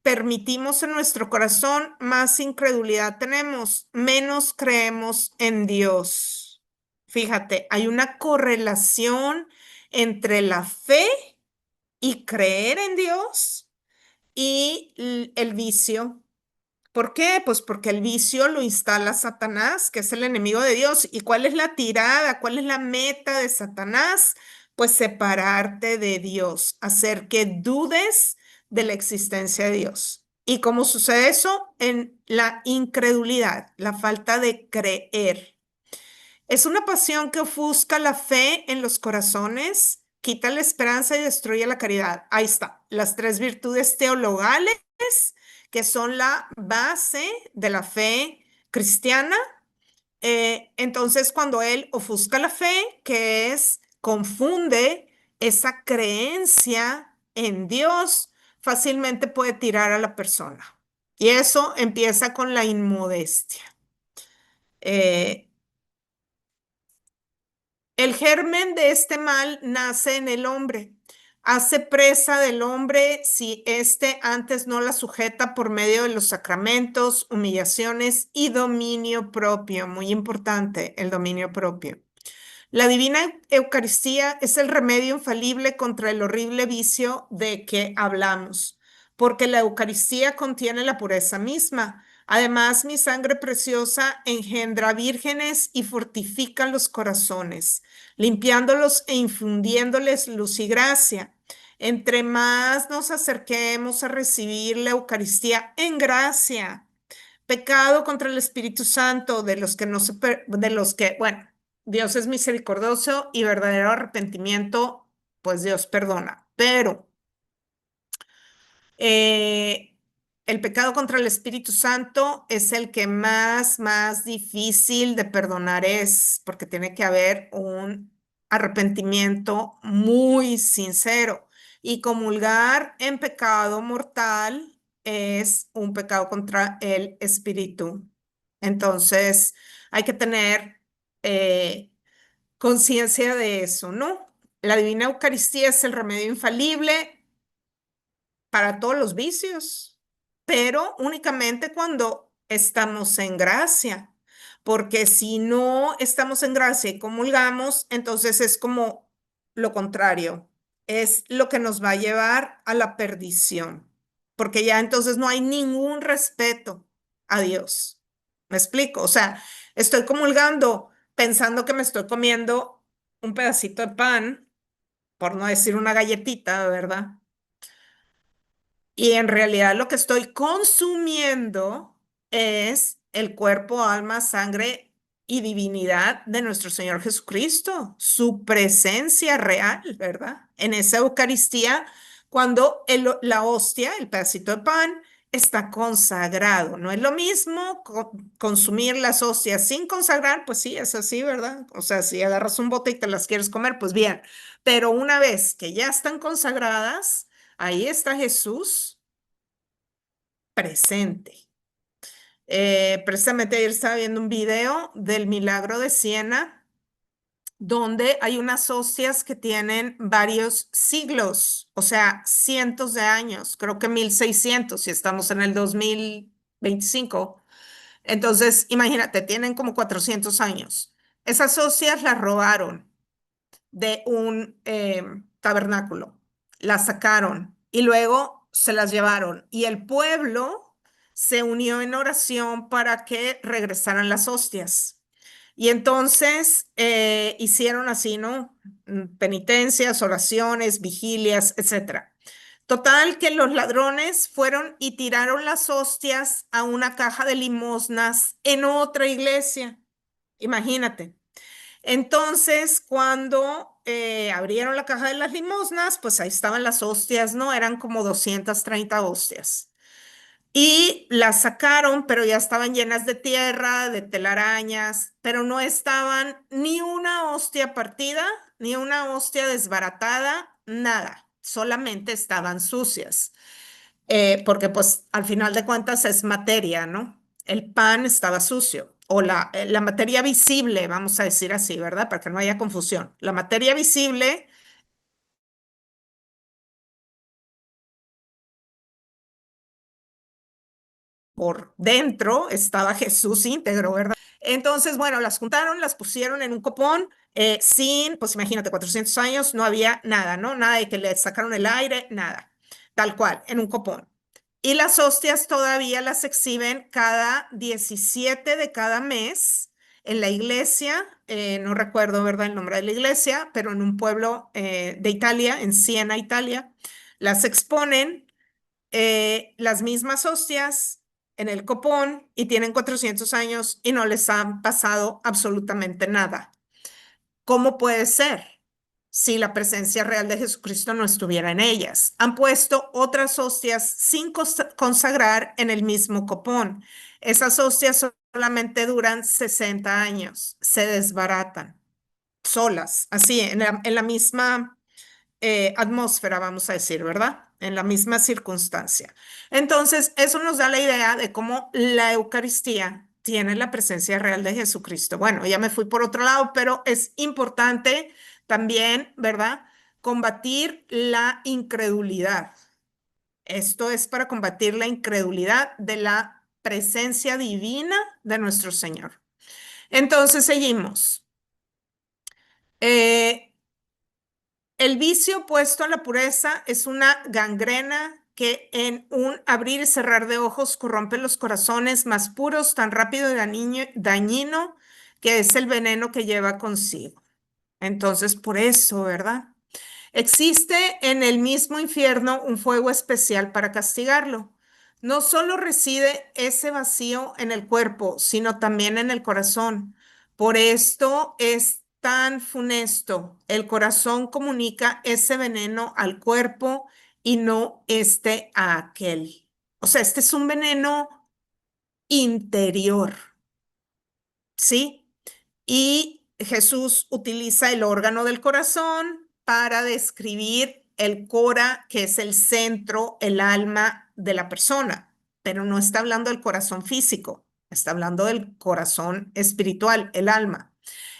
Permitimos en nuestro corazón, más incredulidad tenemos, menos creemos en Dios. Fíjate, hay una correlación entre la fe y creer en Dios y el vicio. ¿Por qué? Pues porque el vicio lo instala Satanás, que es el enemigo de Dios. ¿Y cuál es la tirada? ¿Cuál es la meta de Satanás? Pues separarte de Dios, hacer que dudes de la existencia de Dios. ¿Y cómo sucede eso? En la incredulidad, la falta de creer. Es una pasión que ofusca la fe en los corazones, quita la esperanza y destruye la caridad. Ahí está, las tres virtudes teologales que son la base de la fe cristiana. Entonces, cuando él ofusca la fe, que es, confunde esa creencia en Dios, fácilmente puede tirar a la persona. Y eso empieza con la inmodestia. Eh, El germen de este mal nace en el hombre. Hace presa del hombre si éste antes no la sujeta por medio de los sacramentos, humillaciones y dominio propio. Muy importante, el dominio propio. La divina Eucaristía es el remedio infalible contra el horrible vicio de que hablamos, porque la Eucaristía contiene la pureza misma. Además, mi sangre preciosa engendra vírgenes y fortifica los corazones, limpiándolos e infundiéndoles luz y gracia. Entre más nos acerquemos a recibir la Eucaristía en gracia, pecado contra el Espíritu Santo, de los que no se, de los que, bueno, Dios es misericordioso y verdadero arrepentimiento, pues Dios perdona. Pero eh, el pecado contra el Espíritu Santo es el que más difícil de perdonar es, porque tiene que haber un arrepentimiento muy sincero. Y comulgar en pecado mortal es un pecado contra el Espíritu. Entonces, hay que tener conciencia de eso, ¿no? La Divina Eucaristía es el remedio infalible para todos los vicios, pero únicamente cuando estamos en gracia, porque si no estamos en gracia y comulgamos, entonces es como lo contrario, es lo que nos va a llevar a la perdición, porque ya entonces no hay ningún respeto a Dios. ¿Me explico? O sea, estoy comulgando pensando que me estoy comiendo un pedacito de pan, por no decir una galletita, ¿verdad? Y en realidad lo que estoy consumiendo es el cuerpo, alma, sangre y divinidad de nuestro Señor Jesucristo, su presencia real, ¿verdad? En esa Eucaristía, cuando la hostia, el pedacito de pan, está consagrado. No es lo mismo consumir las hostias sin consagrar, pues sí, es así, ¿verdad? O sea, si agarras un bote y te las quieres comer, pues bien. Pero una vez que ya están consagradas, ahí está Jesús presente. Precisamente ayer estaba viendo un video del milagro de Siena donde hay unas hostias que tienen varios siglos, o sea, cientos de años, creo que 1600, si estamos en el 2025. Entonces, imagínate, tienen como 400 años. Esas hostias las robaron de un tabernáculo, las sacaron y luego se las llevaron. Y el pueblo se unió en oración para que regresaran las hostias. Y entonces hicieron así, ¿no? Penitencias, oraciones, vigilias, etcétera. Total que los ladrones fueron y tiraron las hostias a una caja de limosnas en otra iglesia. Imagínate. Entonces, cuando abrieron la caja de las limosnas, pues ahí estaban las hostias, ¿no? Eran como 230 hostias. Y las sacaron, pero ya estaban llenas de tierra, de telarañas, pero no estaban ni una hostia partida, ni una hostia desbaratada, nada. Solamente estaban sucias. Porque pues al final de cuentas es materia, ¿no? El pan estaba sucio, o la materia visible, vamos a decir así, ¿verdad? Para que no haya confusión. La materia visible por dentro estaba Jesús íntegro, ¿verdad? Entonces, bueno, las juntaron, las pusieron en un copón, sin, pues imagínate, 400 años, no había nada, ¿no? Nada de que le sacaron el aire, nada. Tal cual, en un copón. Y las hostias todavía las exhiben cada 17 de cada mes en la iglesia, no recuerdo, ¿verdad?, el nombre de la iglesia, pero en un pueblo de Italia, en Siena, Italia, las exponen las mismas hostias en el copón y tienen 400 años y no les ha pasado absolutamente nada. ¿Cómo puede ser si la presencia real de Jesucristo no estuviera en ellas? Han puesto otras hostias sin consagrar en el mismo copón. Esas hostias solamente duran 60 años, se desbaratan solas, así, en la misma atmósfera, vamos a decir, ¿verdad? En la misma circunstancia. Entonces, eso nos da la idea de cómo la Eucaristía tiene la presencia real de Jesucristo. Bueno, ya me fui por otro lado, pero es importante también, ¿verdad? Combatir la incredulidad. Esto es para combatir la incredulidad de la presencia divina de nuestro Señor. Entonces, seguimos. Eh, El vicio opuesto a la pureza es una gangrena que en un abrir y cerrar de ojos corrompe los corazones más puros tan rápido y dañino que es el veneno que lleva consigo. Entonces, por eso, ¿verdad? Existe en el mismo infierno un fuego especial para castigarlo. No solo reside ese vacío en el cuerpo, sino también en el corazón. Por esto es tan funesto. El corazón comunica ese veneno al cuerpo y no este a aquel. O sea, este es un veneno interior, ¿sí? Y Jesús utiliza el órgano del corazón para describir el cora, que es el centro, el alma de la persona, pero no está hablando del corazón físico, está hablando del corazón espiritual, el alma.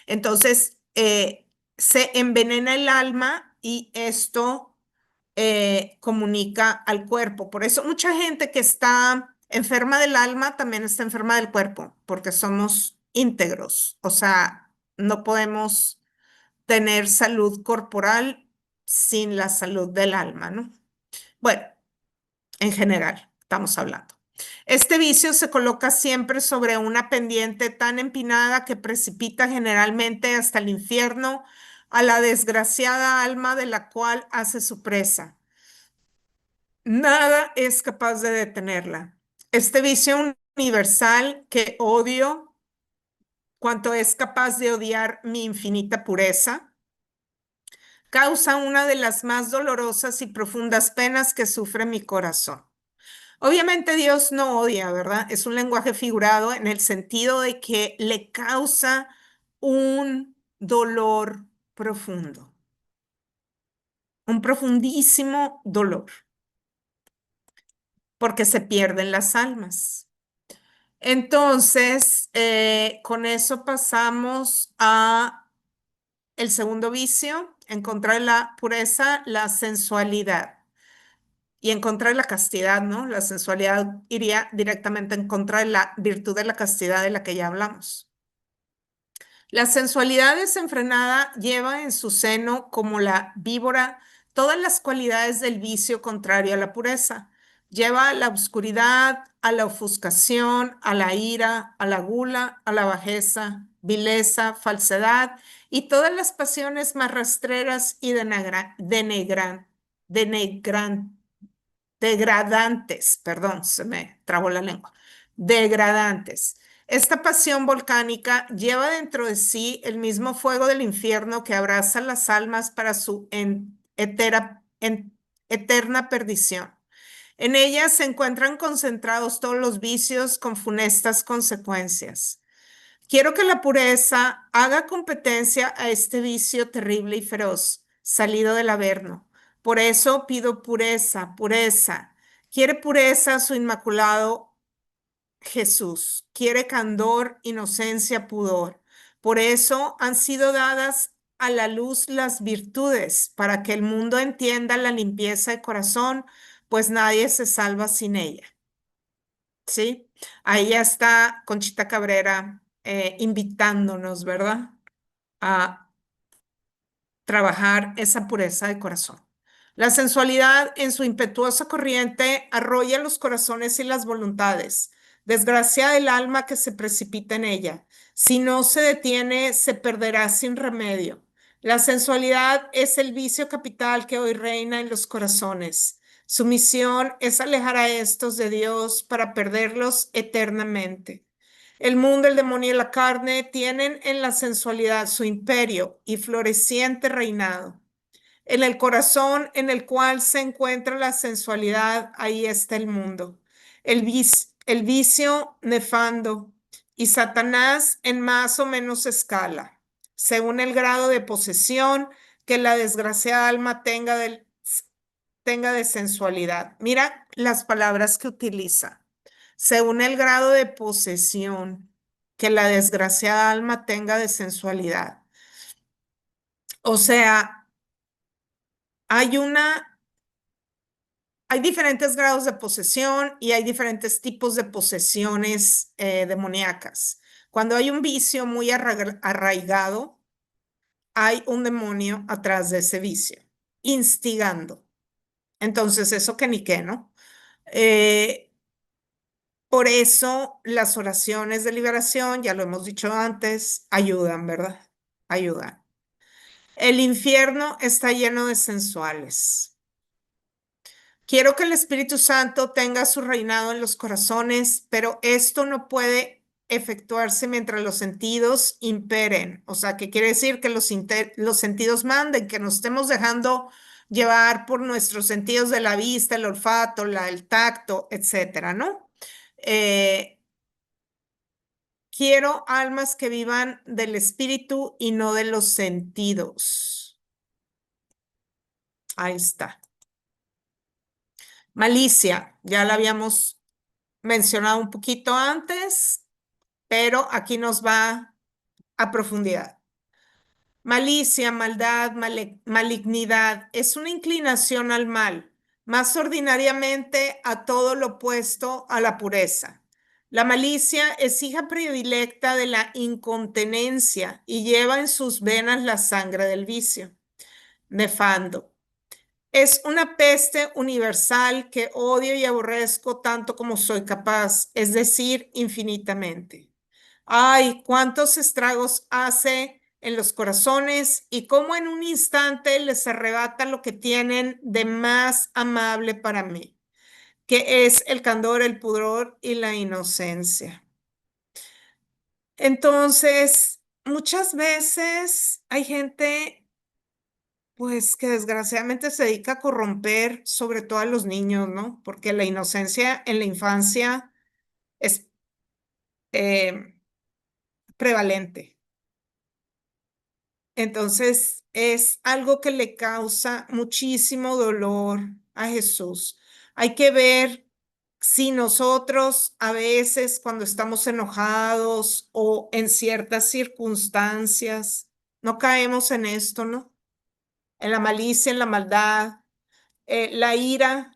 Entonces, se envenena el alma y esto comunica al cuerpo. Por eso mucha gente que está enferma del alma también está enferma del cuerpo, porque somos íntegros. O sea, no podemos tener salud corporal sin la salud del alma, ¿no? Bueno, en general, estamos hablando. Este vicio se coloca siempre sobre una pendiente tan empinada que precipita generalmente hasta el infierno a la desgraciada alma de la cual hace su presa. Nada es capaz de detenerla. Este vicio universal que odio, cuanto es capaz de odiar mi infinita pureza, causa una de las más dolorosas y profundas penas que sufre mi corazón. Obviamente Dios no odia, ¿verdad? Es un lenguaje figurado en el sentido de que le causa un dolor profundo, un profundísimo dolor, porque se pierden las almas. Entonces, con eso pasamos a el segundo vicio, en contra de la pureza, la sensualidad. Y en contra de la castidad, ¿no? La sensualidad iría directamente en contra de la virtud de la castidad de la que ya hablamos. La sensualidad desenfrenada lleva en su seno, como la víbora, todas las cualidades del vicio contrario a la pureza. Lleva a la oscuridad, a la ofuscación, a la ira, a la gula, a la bajeza, vileza, falsedad y todas las pasiones más rastreras y degradantes, perdón, se me trabó la lengua, degradantes. Esta pasión volcánica lleva dentro de sí el mismo fuego del infierno que abraza las almas para su eterna perdición. En ella se encuentran concentrados todos los vicios con funestas consecuencias. Quiero que la pureza haga competencia a este vicio terrible y feroz, salido del Averno. Por eso pido pureza, pureza. Quiere pureza su inmaculado Jesús. Quiere candor, inocencia, pudor. Por eso han sido dadas a la luz las virtudes, para que el mundo entienda la limpieza de corazón, pues nadie se salva sin ella. ¿Sí? Ahí ya está Conchita Cabrera invitándonos, ¿verdad? A trabajar esa pureza de corazón. La sensualidad en su impetuosa corriente arrolla los corazones y las voluntades. Desgracia el alma que se precipita en ella. Si no se detiene, se perderá sin remedio. La sensualidad es el vicio capital que hoy reina en los corazones. Su misión es alejar a estos de Dios para perderlos eternamente. El mundo, el demonio y la carne tienen en la sensualidad su imperio y floreciente reinado. En el corazón en el cual se encuentra la sensualidad, ahí está el mundo. El vicio nefando y Satanás en más o menos escala, según el grado de posesión que la desgraciada alma tenga de sensualidad. Mira las palabras que utiliza. Según el grado de posesión que la desgraciada alma tenga de sensualidad. O sea, hay hay diferentes grados de posesión y hay diferentes tipos de posesiones demoníacas. Cuando hay un vicio muy arraigado, hay un demonio atrás de ese vicio, instigando. Entonces, eso que ni qué, ¿no? Por eso las oraciones de liberación, ya lo hemos dicho antes, ayudan, ¿verdad? Ayudan. El infierno está lleno de sensuales. Quiero que el Espíritu Santo tenga su reinado en los corazones, pero esto no puede efectuarse mientras los sentidos imperen. O sea, ¿qué quiere decir? Que los sentidos manden, que nos estemos dejando llevar por nuestros sentidos de la vista, el olfato, el tacto, etcétera, ¿no? Quiero almas que vivan del espíritu y no de los sentidos. Ahí está. Malicia, ya la habíamos mencionado un poquito antes, pero aquí nos va a profundidad. Malicia, maldad, malignidad es una inclinación al mal, más ordinariamente a todo lo opuesto a la pureza. La malicia es hija predilecta de la incontinencia y lleva en sus venas la sangre del vicio. Nefando. Es una peste universal que odio y aborrezco tanto como soy capaz, es decir, infinitamente. Ay, cuántos estragos hace en los corazones y cómo en un instante les arrebata lo que tienen de más amable para mí, que es el candor, el pudor y la inocencia. Entonces, muchas veces hay gente, pues, que desgraciadamente se dedica a corromper sobre todo a los niños, ¿no? Porque la inocencia en la infancia es eh, prevalente. Entonces, es algo que le causa muchísimo dolor a Jesús. Hay que ver si nosotros a veces cuando estamos enojados o en ciertas circunstancias, No caemos en esto, ¿no? En la malicia, en la maldad. La ira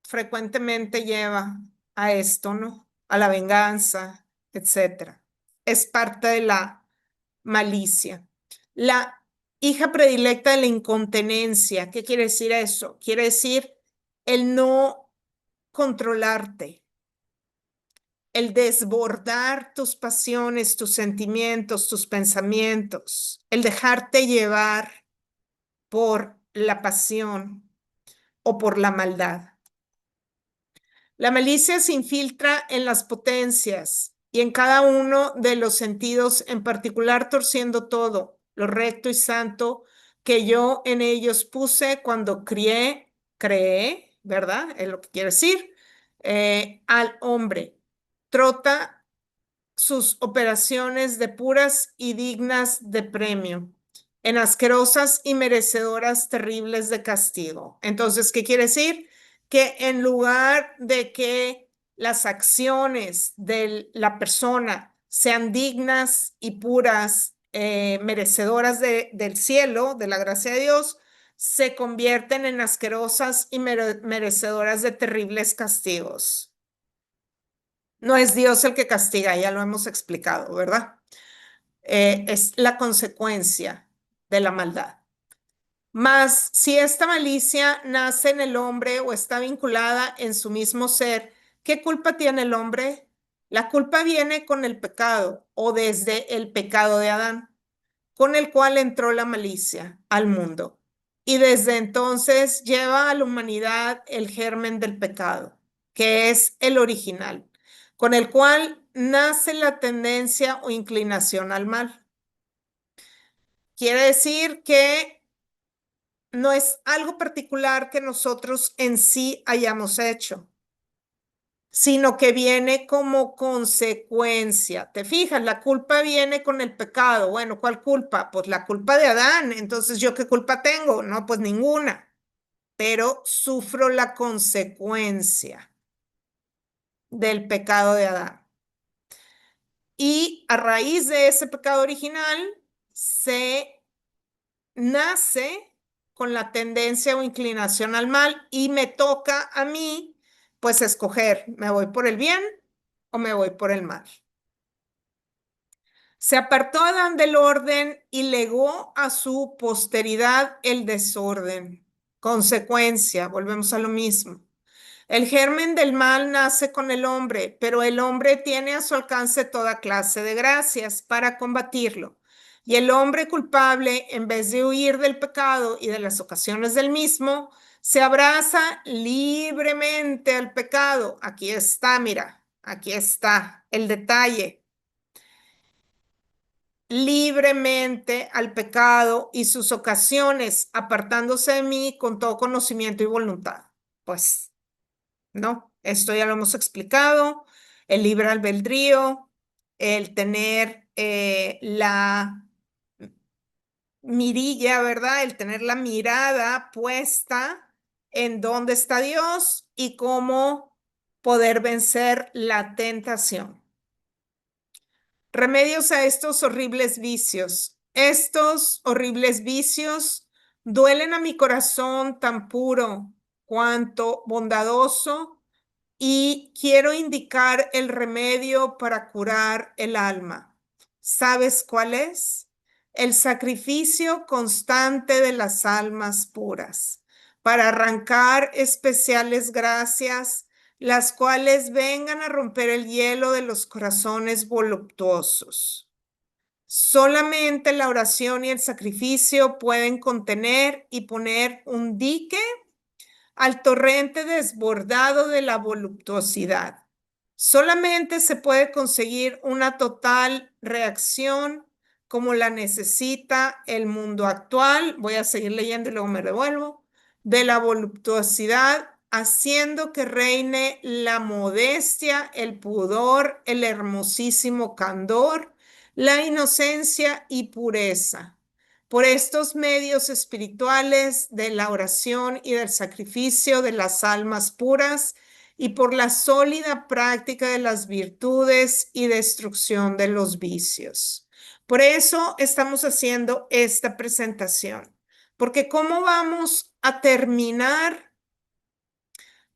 frecuentemente lleva a esto, ¿no? A la venganza, etcétera. Es parte de la malicia. La hija predilecta de la incontinencia. ¿Qué quiere decir eso? Quiere decir el no controlarte, el desbordar tus pasiones, tus sentimientos, tus pensamientos, el dejarte llevar por la pasión o por la maldad. La malicia se infiltra en las potencias y en cada uno de los sentidos, en particular torciendo todo lo recto y santo que yo en ellos puse cuando creé, ¿verdad? Es lo que quiere decir, al hombre. Trota sus operaciones de puras y dignas de premio, en asquerosas y merecedoras terribles de castigo. Entonces, ¿qué quiere decir? Que en lugar de que las acciones de la persona sean dignas y puras, merecedoras del cielo, de la gracia de Dios, se convierten en asquerosas y merecedoras de terribles castigos. No es Dios el que castiga, ya lo hemos explicado, ¿verdad? Es la consecuencia de la maldad. Mas si esta malicia nace en el hombre o está vinculada en su mismo ser, ¿qué culpa tiene el hombre? La culpa viene con el pecado o desde el pecado de Adán, con el cual entró la malicia al mundo. Y desde entonces lleva a la humanidad el germen del pecado, que es el original, con el cual nace la tendencia o inclinación al mal. Quiere decir que no es algo particular que nosotros en sí hayamos hecho, sino que viene como consecuencia. ¿Te fijas? La culpa viene con el pecado. Bueno, ¿cuál culpa? Pues la culpa de Adán. Entonces, ¿yo qué culpa tengo? No, pues ninguna, pero sufro la consecuencia del pecado de Adán. Y a raíz de ese pecado original, se nace con la tendencia o inclinación al mal y me toca a mí, pues, escoger, ¿me voy por el bien o me voy por el mal? Se apartó Adán del orden y legó a su posteridad el desorden. Consecuencia, volvemos a lo mismo. El germen del mal nace con el hombre, pero el hombre tiene a su alcance toda clase de gracias para combatirlo. Y el hombre culpable, en vez de huir del pecado y de las ocasiones del mismo, se abraza libremente al pecado. Aquí está, mira, aquí está el detalle. Libremente al pecado y sus ocasiones, apartándose de mí con todo conocimiento y voluntad. Pues no, esto ya lo hemos explicado, el libre albedrío, el tener la mirilla, ¿verdad? El tener la mirada puesta en dónde está Dios y cómo poder vencer la tentación. Remedios a estos horribles vicios. Estos horribles vicios duelen a mi corazón tan puro cuanto bondadoso y quiero indicar el remedio para curar el alma. ¿Sabes cuál es? El sacrificio constante de las almas puras, para arrancar especiales gracias, las cuales vengan a romper el hielo de los corazones voluptuosos. Solamente la oración y el sacrificio pueden contener y poner un dique al torrente desbordado de la voluptuosidad. Solamente se puede conseguir una total reacción como la necesita el mundo actual. Voy a seguir leyendo y luego me revuelvo. De la voluptuosidad, haciendo que reine la modestia, el pudor, el hermosísimo candor, la inocencia y pureza. Por estos medios espirituales de la oración y del sacrificio de las almas puras y por la sólida práctica de las virtudes y destrucción de los vicios. Por eso estamos haciendo esta presentación, porque ¿cómo vamos a terminar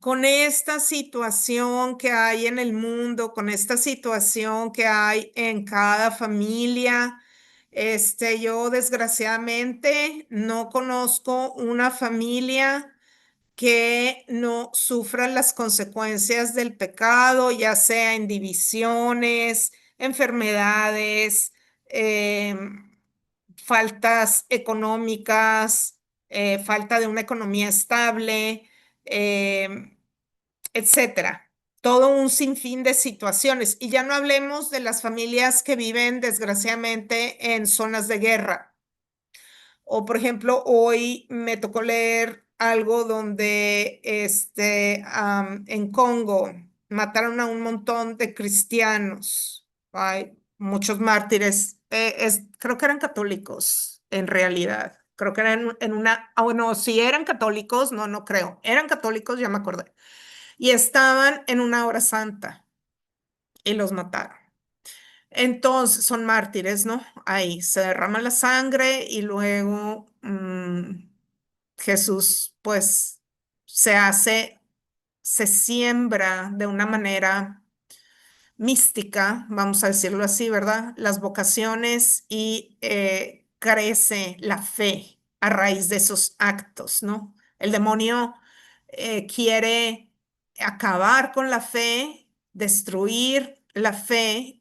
con esta situación que hay en el mundo, con esta situación que hay en cada familia? Yo desgraciadamente no conozco una familia que no sufra las consecuencias del pecado, ya sea en divisiones, enfermedades, faltas económicas, falta de una economía estable, eh, etcétera. Todo un sinfín de situaciones. Y ya no hablemos de las familias que viven desgraciadamente en zonas de guerra. O, por ejemplo, hoy me tocó leer algo donde en Congo mataron a un montón de cristianos. Hay muchos mártires. Creo que eran católicos, en realidad. Creo que eran en una. Ah, bueno, si eran católicos, no, no creo. Eran católicos, ya me acordé. Y estaban en una hora santa y los mataron. Entonces son mártires, ¿no? Ahí se derrama la sangre y luego Jesús pues se hace, se siembra de una manera mística, vamos a decirlo así, ¿verdad? Las vocaciones y crece la fe a raíz de esos actos, ¿no? El demonio quiere acabar con la fe, destruir la fe,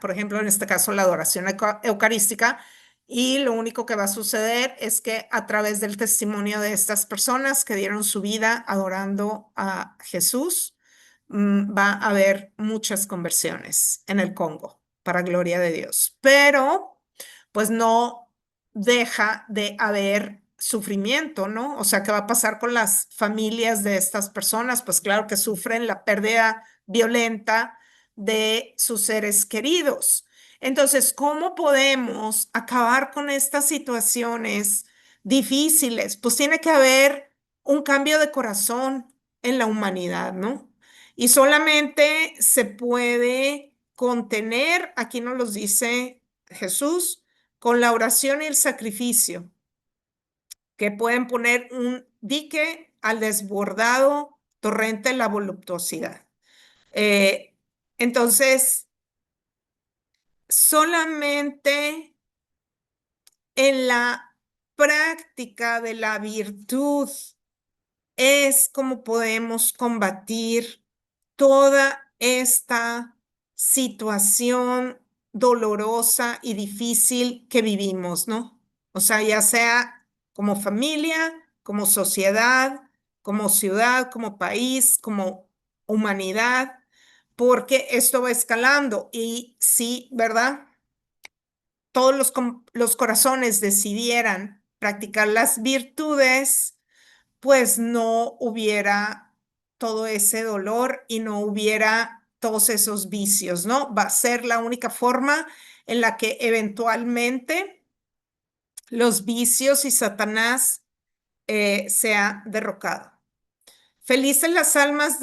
por ejemplo, en este caso, la adoración eucarística, y lo único que va a suceder es que a través del testimonio de estas personas que dieron su vida adorando a Jesús, va a haber muchas conversiones en el Congo, para gloria de Dios, pero pues no deja de haber sufrimiento, ¿no? O sea, ¿qué va a pasar con las familias de estas personas? Pues claro que sufren la pérdida violenta de sus seres queridos. Entonces, ¿cómo podemos acabar con estas situaciones difíciles? Pues tiene que haber un cambio de corazón en la humanidad, ¿no? Y solamente se puede contener, aquí nos lo dice Jesús, con la oración y el sacrificio, que pueden poner un dique al desbordado torrente de la voluptuosidad. Eh, entonces, solamente en la práctica de la virtud es como podemos combatir toda esta situación dolorosa y difícil que vivimos, ¿no? O sea, ya sea como familia, como sociedad, como ciudad, como país, como humanidad, porque esto va escalando y sí, ¿verdad? Todos los corazones decidieran practicar las virtudes, pues no hubiera todo ese dolor y no hubiera todos esos vicios, ¿no? Va a ser la única forma en la que eventualmente los vicios y Satanás sea derrocado. Felices las almas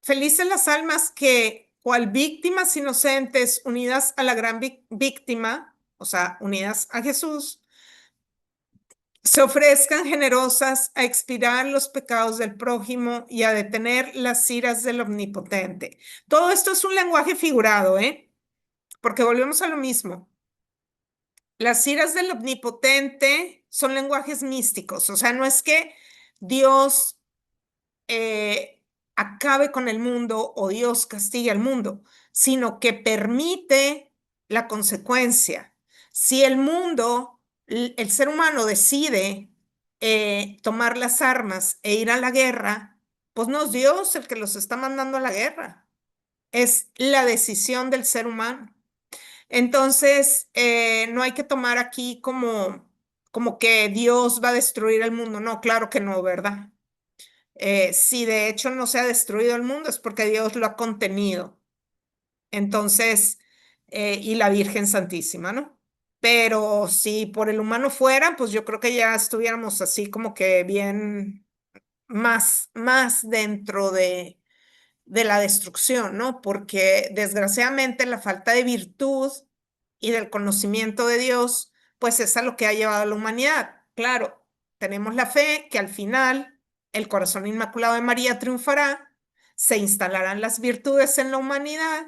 felices las almas que, cual víctimas inocentes unidas a la gran víctima, o sea, unidas a Jesús, se ofrezcan generosas a expiar los pecados del prójimo y a detener las iras del omnipotente. Todo esto es un lenguaje figurado, ¿eh? Porque volvemos a lo mismo. Las iras del omnipotente son lenguajes místicos, o sea, no es que Dios acabe con el mundo o Dios castigue al mundo, sino que permite la consecuencia. Si el mundo, el ser humano decide tomar las armas e ir a la guerra, pues no es Dios el que los está mandando a la guerra, es la decisión del ser humano. Entonces, no hay que tomar aquí como que Dios va a destruir el mundo. No, claro que no, ¿verdad? Si de hecho no se ha destruido el mundo es porque Dios lo ha contenido. Entonces, y la Virgen Santísima, ¿no? Pero si por el humano fuera, pues yo creo que ya estuviéramos así como que bien más dentro de la destrucción, ¿no? Porque desgraciadamente la falta de virtud y del conocimiento de Dios, pues es a lo que ha llevado a la humanidad. Claro, tenemos la fe que al final el corazón inmaculado de María triunfará, se instalarán las virtudes en la humanidad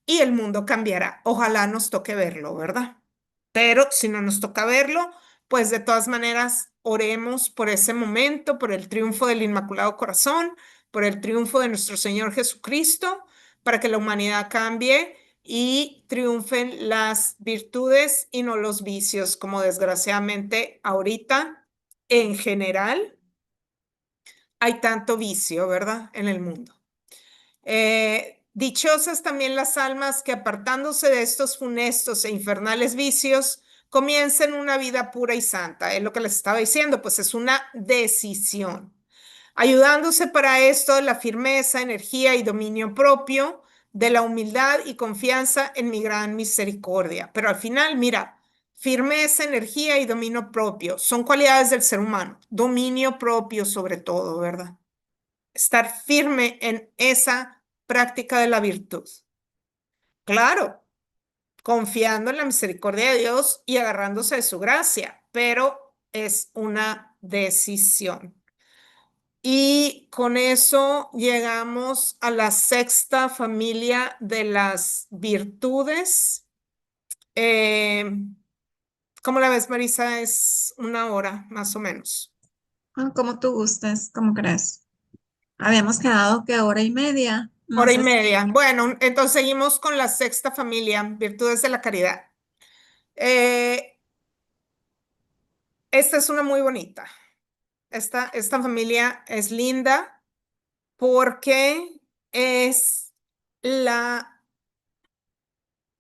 y el mundo cambiará. Ojalá nos toque verlo, ¿verdad? Pero si no nos toca verlo, pues de todas maneras oremos por ese momento, por el triunfo del Inmaculado Corazón, por el triunfo de nuestro Señor Jesucristo, para que la humanidad cambie y triunfen las virtudes y no los vicios, como desgraciadamente ahorita en general hay tanto vicio, ¿verdad? En el mundo. Dichosas también las almas que apartándose de estos funestos e infernales vicios, comiencen una vida pura y santa. Es lo que les estaba diciendo, pues es una decisión. Ayudándose para esto de la firmeza, energía y dominio propio, de la humildad y confianza en mi gran misericordia. Pero al final, mira, firmeza, energía y dominio propio son cualidades del ser humano. Dominio propio sobre todo, ¿verdad? Estar firme en esa práctica de la virtud. Claro, confiando en la misericordia de Dios y agarrándose de su gracia, pero es una decisión. Y con eso llegamos a la sexta familia de las virtudes. Eh, ¿Cómo la ves, Marisa? Es una hora, más o menos. Como tú gustes, como crees. Habíamos quedado que hora y media. No Hora y sé si media. Bueno, entonces seguimos con la sexta familia, virtudes de la caridad. Eh, Esta es una muy bonita. Esta familia es linda porque es una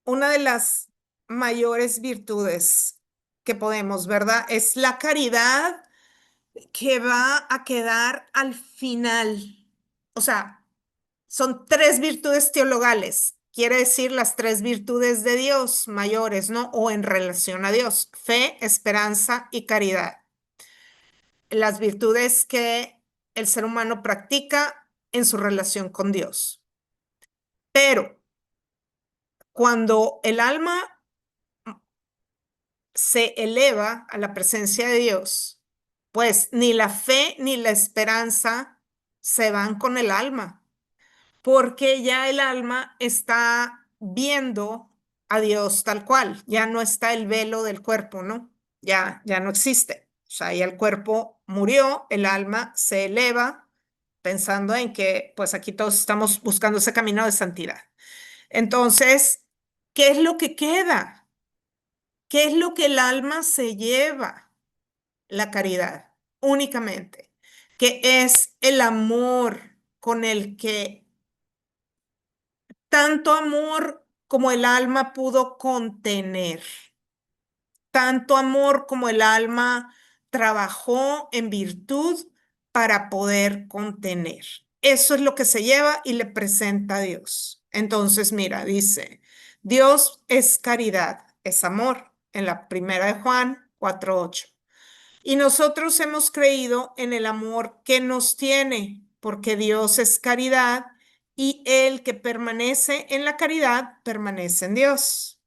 de las mayores virtudes que podemos, ¿verdad? Es la caridad que va a quedar al final. O sea, son tres virtudes teologales. Quiere decir las tres virtudes de Dios mayores, ¿no? O en relación a Dios. Fe, esperanza y caridad. Las virtudes que el ser humano practica en su relación con Dios. Pero cuando el alma se eleva a la presencia de Dios, pues ni la fe ni la esperanza se van con el alma, porque ya el alma está viendo a Dios tal cual, ya no está el velo del cuerpo, ¿no? Ya no existe. O sea, ya el cuerpo murió, el alma se eleva pensando en que pues aquí todos estamos buscando ese camino de santidad. Entonces, ¿qué es lo que queda? ¿Qué es lo que el alma se lleva? La caridad, únicamente, que es el amor con el que tanto amor como el alma pudo contener, tanto amor como el alma trabajó en virtud para poder contener. Eso es lo que se lleva y le presenta a Dios. Entonces, mira, dice, Dios es caridad, es amor, en la primera de Juan 4:8. Y nosotros hemos creído en el amor que nos tiene, porque Dios es caridad y el que permanece en la caridad permanece en Dios.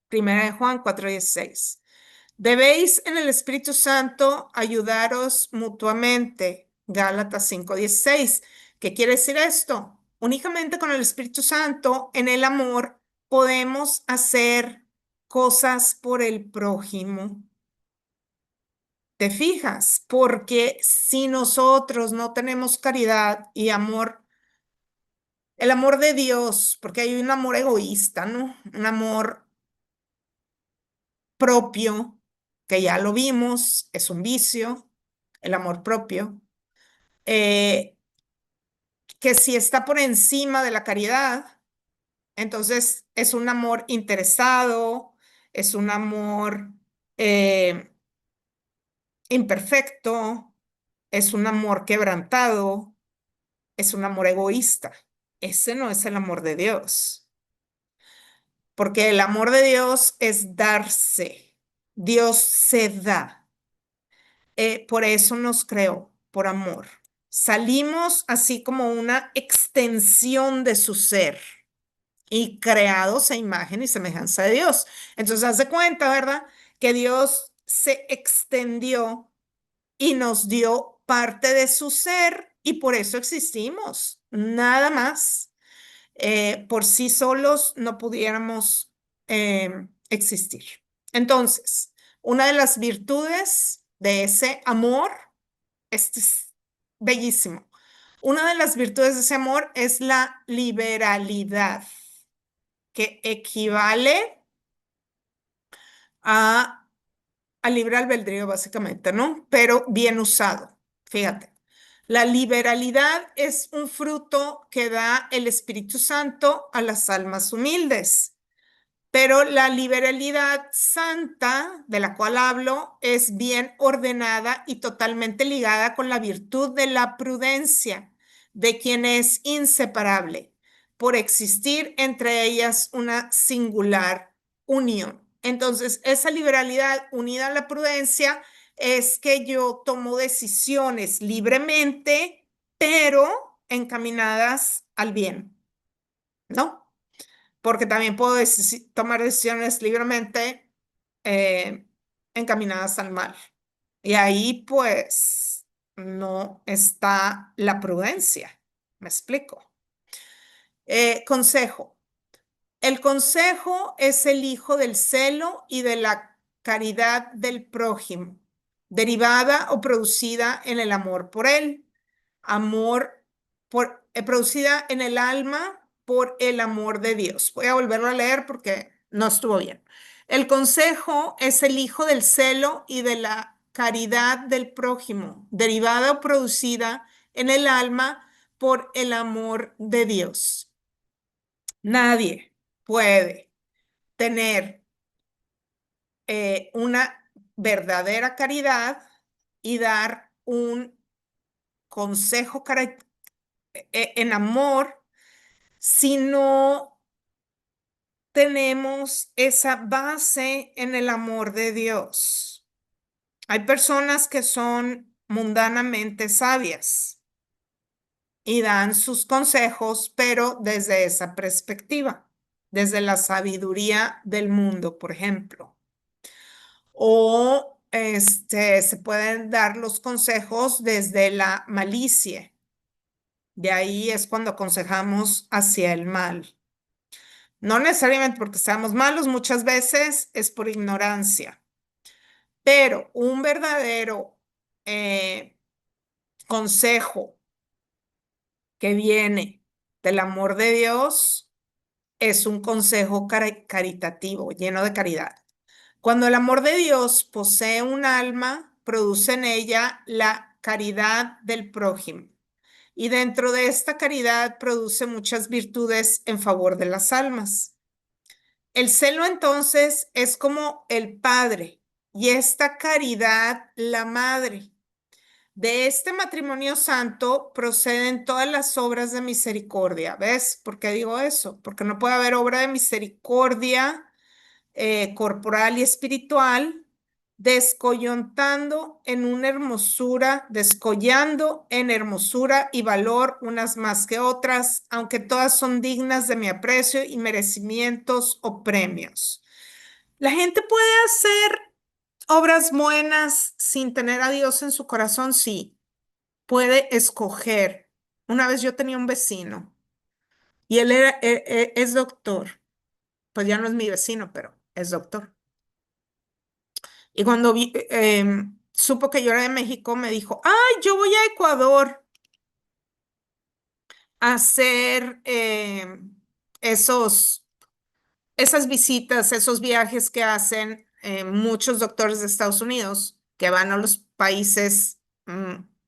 Primera de Juan 4:16. Debéis en el Espíritu Santo ayudaros mutuamente. Gálatas 5:16. ¿Qué quiere decir esto? Únicamente con el Espíritu Santo, en el amor, podemos hacer cosas por el prójimo. ¿Te fijas? Porque si nosotros no tenemos caridad y amor, el amor de Dios, porque hay un amor egoísta, ¿no? Un amor propio, que ya lo vimos, es un vicio, el amor propio, eh, que si está por encima de la caridad, entonces es un amor interesado, es un amor eh, imperfecto, es un amor quebrantado, es un amor egoísta. Ese no es el amor de Dios, porque el amor de Dios es darse. Dios se da. Por eso nos creó, por amor. Salimos así como una extensión de su ser y creados a imagen y semejanza de Dios. Entonces, haz de cuenta, ¿verdad? Que Dios se extendió y nos dio parte de su ser y por eso existimos. Nada más. Por sí solos no pudiéramos existir. Entonces, una de las virtudes de ese amor, este es bellísimo. Una de las virtudes de ese amor es la liberalidad, que equivale a, al libre albedrío, básicamente, ¿no? Pero bien usado. Fíjate. La liberalidad es un fruto que da el Espíritu Santo a las almas humildes. Pero la liberalidad santa, de la cual hablo, es bien ordenada y totalmente ligada con la virtud de la prudencia, de quien es inseparable, por existir entre ellas una singular unión. Entonces, esa liberalidad unida a la prudencia es que yo tomo decisiones libremente, pero encaminadas al bien, ¿no? Porque también puedo tomar decisiones libremente eh, encaminadas al mal. Y ahí pues no está la prudencia. ¿Me explico? Consejo. El consejo es el hijo del celo y de la caridad del prójimo, derivada o producida en el amor por él. Amor producida en el alma por el amor de Dios. Voy a volverlo a leer porque no estuvo bien. El consejo es el hijo del celo y de la caridad del prójimo, derivada o producida en el alma por el amor de Dios. Nadie puede tener una verdadera caridad y dar un consejo en amor si no tenemos esa base en el amor de Dios. Hay personas que son mundanamente sabias y dan sus consejos, pero desde esa perspectiva, desde la sabiduría del mundo, por ejemplo. O se pueden dar los consejos desde la malicia. De ahí es cuando aconsejamos hacia el mal. No necesariamente porque seamos malos, muchas veces es por ignorancia, pero un verdadero consejo que viene del amor de Dios es un consejo caritativo, lleno de caridad. Cuando el amor de Dios posee un alma, produce en ella la caridad del prójimo. Y dentro de esta caridad produce muchas virtudes en favor de las almas. El celo entonces es como el padre y esta caridad la madre. De este matrimonio santo proceden todas las obras de misericordia. ¿Ves por qué digo eso? Porque no puede haber obra de misericordia corporal y espiritual, descollando en hermosura y valor unas más que otras, aunque todas son dignas de mi aprecio y merecimientos o premios. La gente puede hacer obras buenas sin tener a Dios en su corazón, sí, puede escoger. Una vez yo tenía un vecino y él es doctor, pues ya no es mi vecino, pero es doctor. Y cuando supo que yo era de México, me dijo, ay, yo voy a Ecuador a hacer esos, esas visitas, esos viajes que hacen muchos doctores de Estados Unidos que van a los países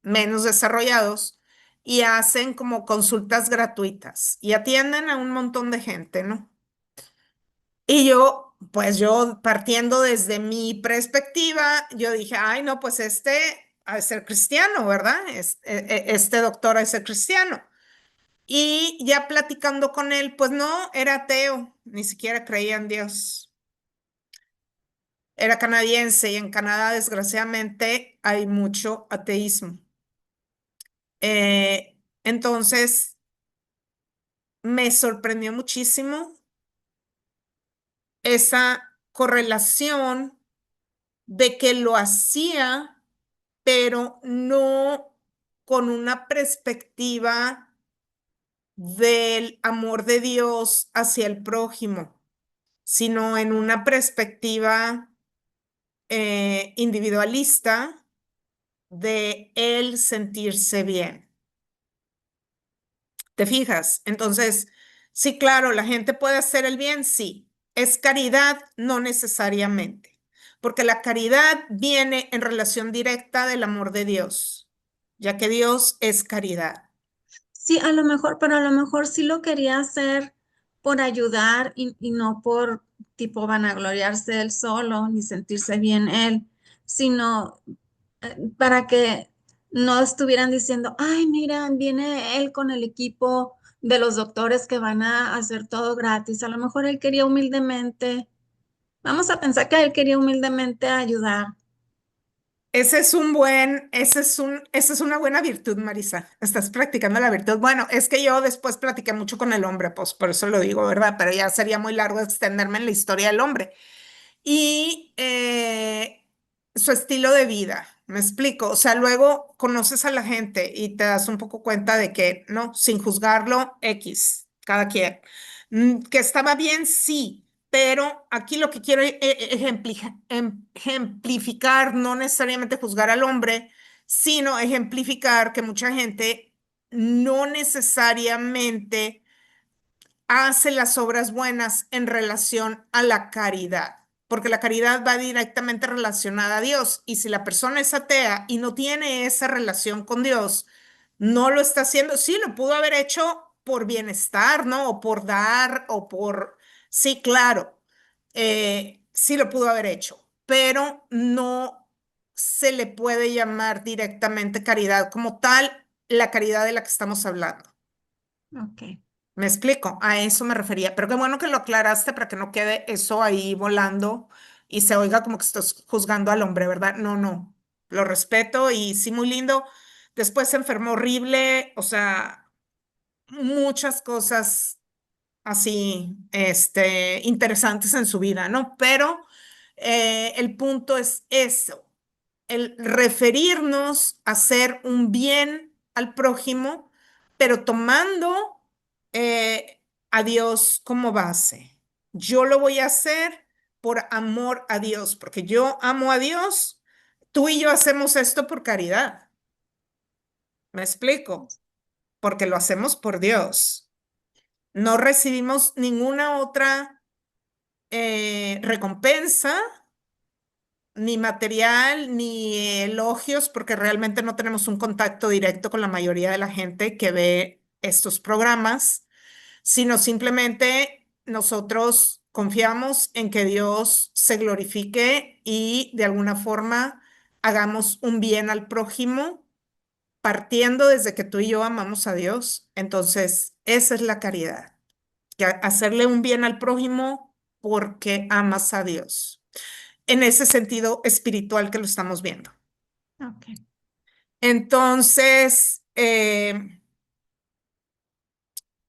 menos desarrollados y hacen como consultas gratuitas y atienden a un montón de gente, ¿no? Y yo, pues yo partiendo desde mi perspectiva, yo dije, ay, no, pues este ha de ser cristiano, ¿verdad? Este doctor ha de ser cristiano. Y ya platicando con él, pues no, era ateo, ni siquiera creía en Dios. Era canadiense y en Canadá, desgraciadamente, hay mucho ateísmo. Entonces, me sorprendió muchísimo esa correlación de que lo hacía, pero no con una perspectiva del amor de Dios hacia el prójimo, sino en una perspectiva individualista de él sentirse bien. ¿Te fijas? Entonces, sí, claro, la gente puede hacer el bien, sí. Es caridad, no necesariamente, porque la caridad viene en relación directa del amor de Dios, ya que Dios es caridad. Sí, a lo mejor, pero a lo mejor sí lo quería hacer por ayudar y no por tipo vanagloriarse él solo ni sentirse bien él, sino para que no estuvieran diciendo, ay, mira, viene él con el equipo de los doctores que van a hacer todo gratis. A lo mejor él quería humildemente, vamos a pensar que él quería humildemente ayudar. Esa es una buena virtud, Marisa. Estás practicando la virtud. Bueno, es que yo después platiqué mucho con el hombre, pues por eso lo digo, ¿verdad? Pero ya sería muy largo extenderme en la historia del hombre. Y su estilo de vida. Me explico. O sea, luego conoces a la gente y te das un poco cuenta de que, no, sin juzgarlo, X, cada quien. Que estaba bien, sí, pero aquí lo que quiero ejemplificar, no necesariamente juzgar al hombre, sino ejemplificar que mucha gente no necesariamente hace las obras buenas en relación a la caridad, porque la caridad va directamente relacionada a Dios y si la persona es atea y no tiene esa relación con Dios, no lo está haciendo, sí, lo pudo haber hecho por bienestar, ¿no? O por dar, o por, sí, claro, sí lo pudo haber hecho, pero no se le puede llamar directamente caridad como tal la caridad de la que estamos hablando. Ok, Me explico, a eso me refería, pero qué bueno que lo aclaraste para que no quede eso ahí volando y se oiga como que estás juzgando al hombre, ¿verdad? No, no, lo respeto y sí, muy lindo. Después se enfermó horrible, o sea, muchas cosas así, interesantes en su vida, ¿no? Pero el punto es eso, el referirnos a hacer un bien al prójimo, pero tomando a Dios como base. Yo lo voy a hacer por amor a Dios, porque yo amo a Dios. Tú y yo hacemos esto por caridad. ¿Me explico? Porque lo hacemos por Dios. No recibimos ninguna otra recompensa ni material, ni elogios, porque realmente no tenemos un contacto directo con la mayoría de la gente que ve estos programas, sino simplemente nosotros confiamos en que Dios se glorifique y de alguna forma hagamos un bien al prójimo, partiendo desde que tú y yo amamos a Dios. Entonces, esa es la caridad, que hacerle un bien al prójimo porque amas a Dios en ese sentido espiritual que lo estamos viendo. ok, Entonces,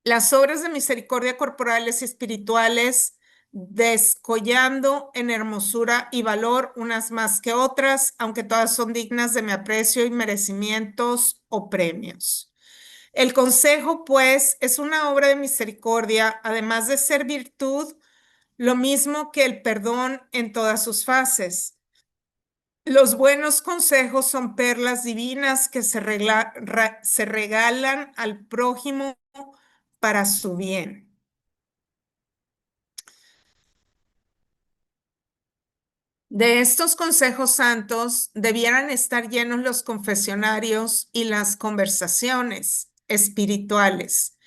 las obras de misericordia corporales y espirituales, descollando en hermosura y valor unas más que otras, aunque todas son dignas de mi aprecio y merecimientos o premios. El consejo, pues, es una obra de misericordia, además de ser virtud, lo mismo que el perdón en todas sus fases. Los buenos consejos son perlas divinas que se regalan al prójimo para su bien. De estos consejos santos debieran estar llenos los confesionarios y las conversaciones espirituales.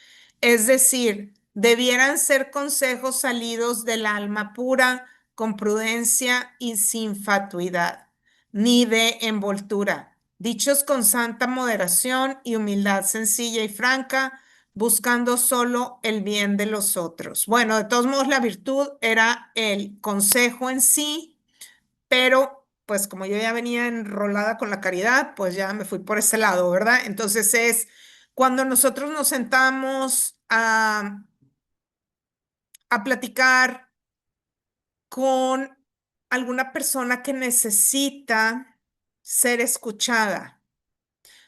Es decir, debieran ser consejos salidos del alma pura, con prudencia y sin fatuidad, ni de envoltura, dichos con santa moderación y humildad sencilla y franca, buscando solo el bien de los otros. Bueno, de todos modos, la virtud era el consejo en sí, pero pues como yo ya venía enrolada con la caridad, pues ya me fui por ese lado, ¿verdad? Entonces es cuando nosotros nos sentamos a platicar con alguna persona que necesita ser escuchada.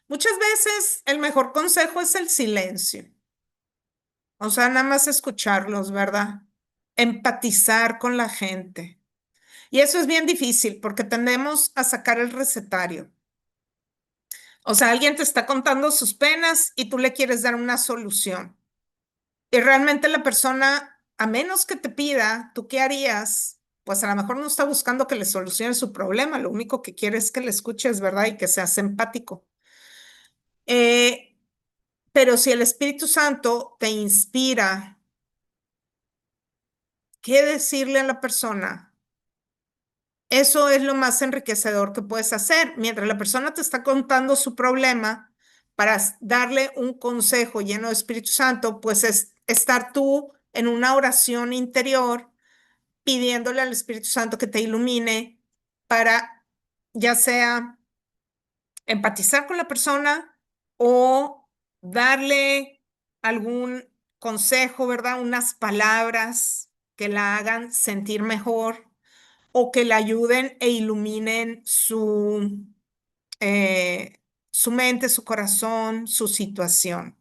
Muchas veces el mejor consejo es el silencio, o sea, nada más escucharlos, ¿verdad? Empatizar con la gente. Y eso es bien difícil porque tendemos a sacar el recetario. O sea, alguien te está contando sus penas y tú le quieres dar una solución. Y realmente la persona, a menos que te pida, ¿tú qué harías? Pues a lo mejor no está buscando que le solucione su problema, lo único que quiere es que le escuches, ¿verdad? Y que seas empático. Eh, pero si el Espíritu Santo te inspira, ¿qué decirle a la persona? Eso es lo más enriquecedor que puedes hacer. Mientras la persona te está contando su problema, para darle un consejo lleno de Espíritu Santo, pues es estar tú en una oración interior pidiéndole al Espíritu Santo que te ilumine para ya sea empatizar con la persona o darle algún consejo, ¿verdad? Unas palabras que la hagan sentir mejor o que la ayuden e iluminen eh, su mente, su corazón, su situación,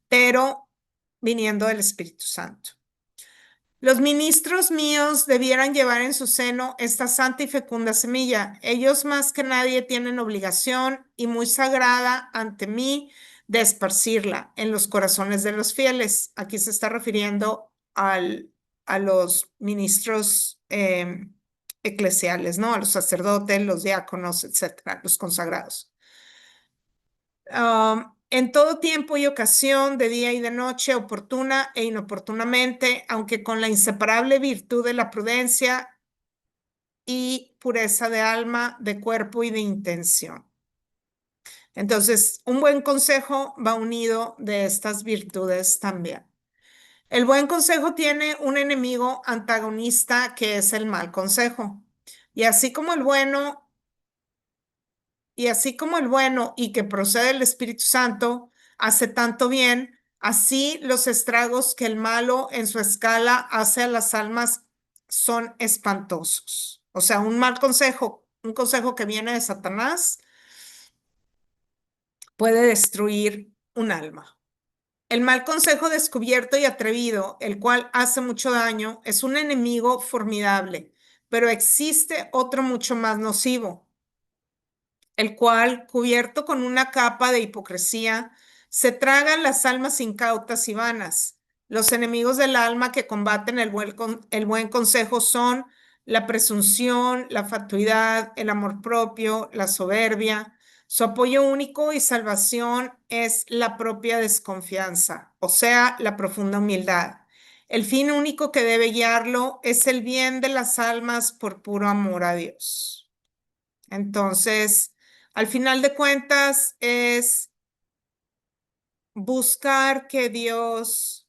pero viniendo del Espíritu Santo. Los ministros míos debieran llevar en su seno esta santa y fecunda semilla. Ellos más que nadie tienen obligación y muy sagrada ante mí de esparcirla en los corazones de los fieles. Aquí se está refiriendo a los ministros eclesiales, ¿no? A los sacerdotes, los diáconos, etcétera, los consagrados. En todo tiempo y ocasión, de día y de noche, oportuna e inoportunamente, aunque con la inseparable virtud de la prudencia y pureza de alma, de cuerpo y de intención. Entonces, un buen consejo va unido de estas virtudes también. El buen consejo tiene un enemigo antagonista que es el mal consejo. Y así como el bueno Y así como el bueno y que procede del Espíritu Santo hace tanto bien, así los estragos que el malo en su escala hace a las almas son espantosos. O sea, un mal consejo, un consejo que viene de Satanás, puede destruir un alma. El mal consejo descubierto y atrevido, el cual hace mucho daño, es un enemigo formidable, pero existe otro mucho más nocivo, el cual, cubierto con una capa de hipocresía, se tragan las almas incautas y vanas. Los enemigos del alma que combaten el buen consejo son la presunción, la fatuidad, el amor propio, la soberbia. Su apoyo único y salvación es la propia desconfianza, o sea, la profunda humildad. El fin único que debe guiarlo es el bien de las almas por puro amor a Dios. Entonces, al final de cuentas, es buscar que Dios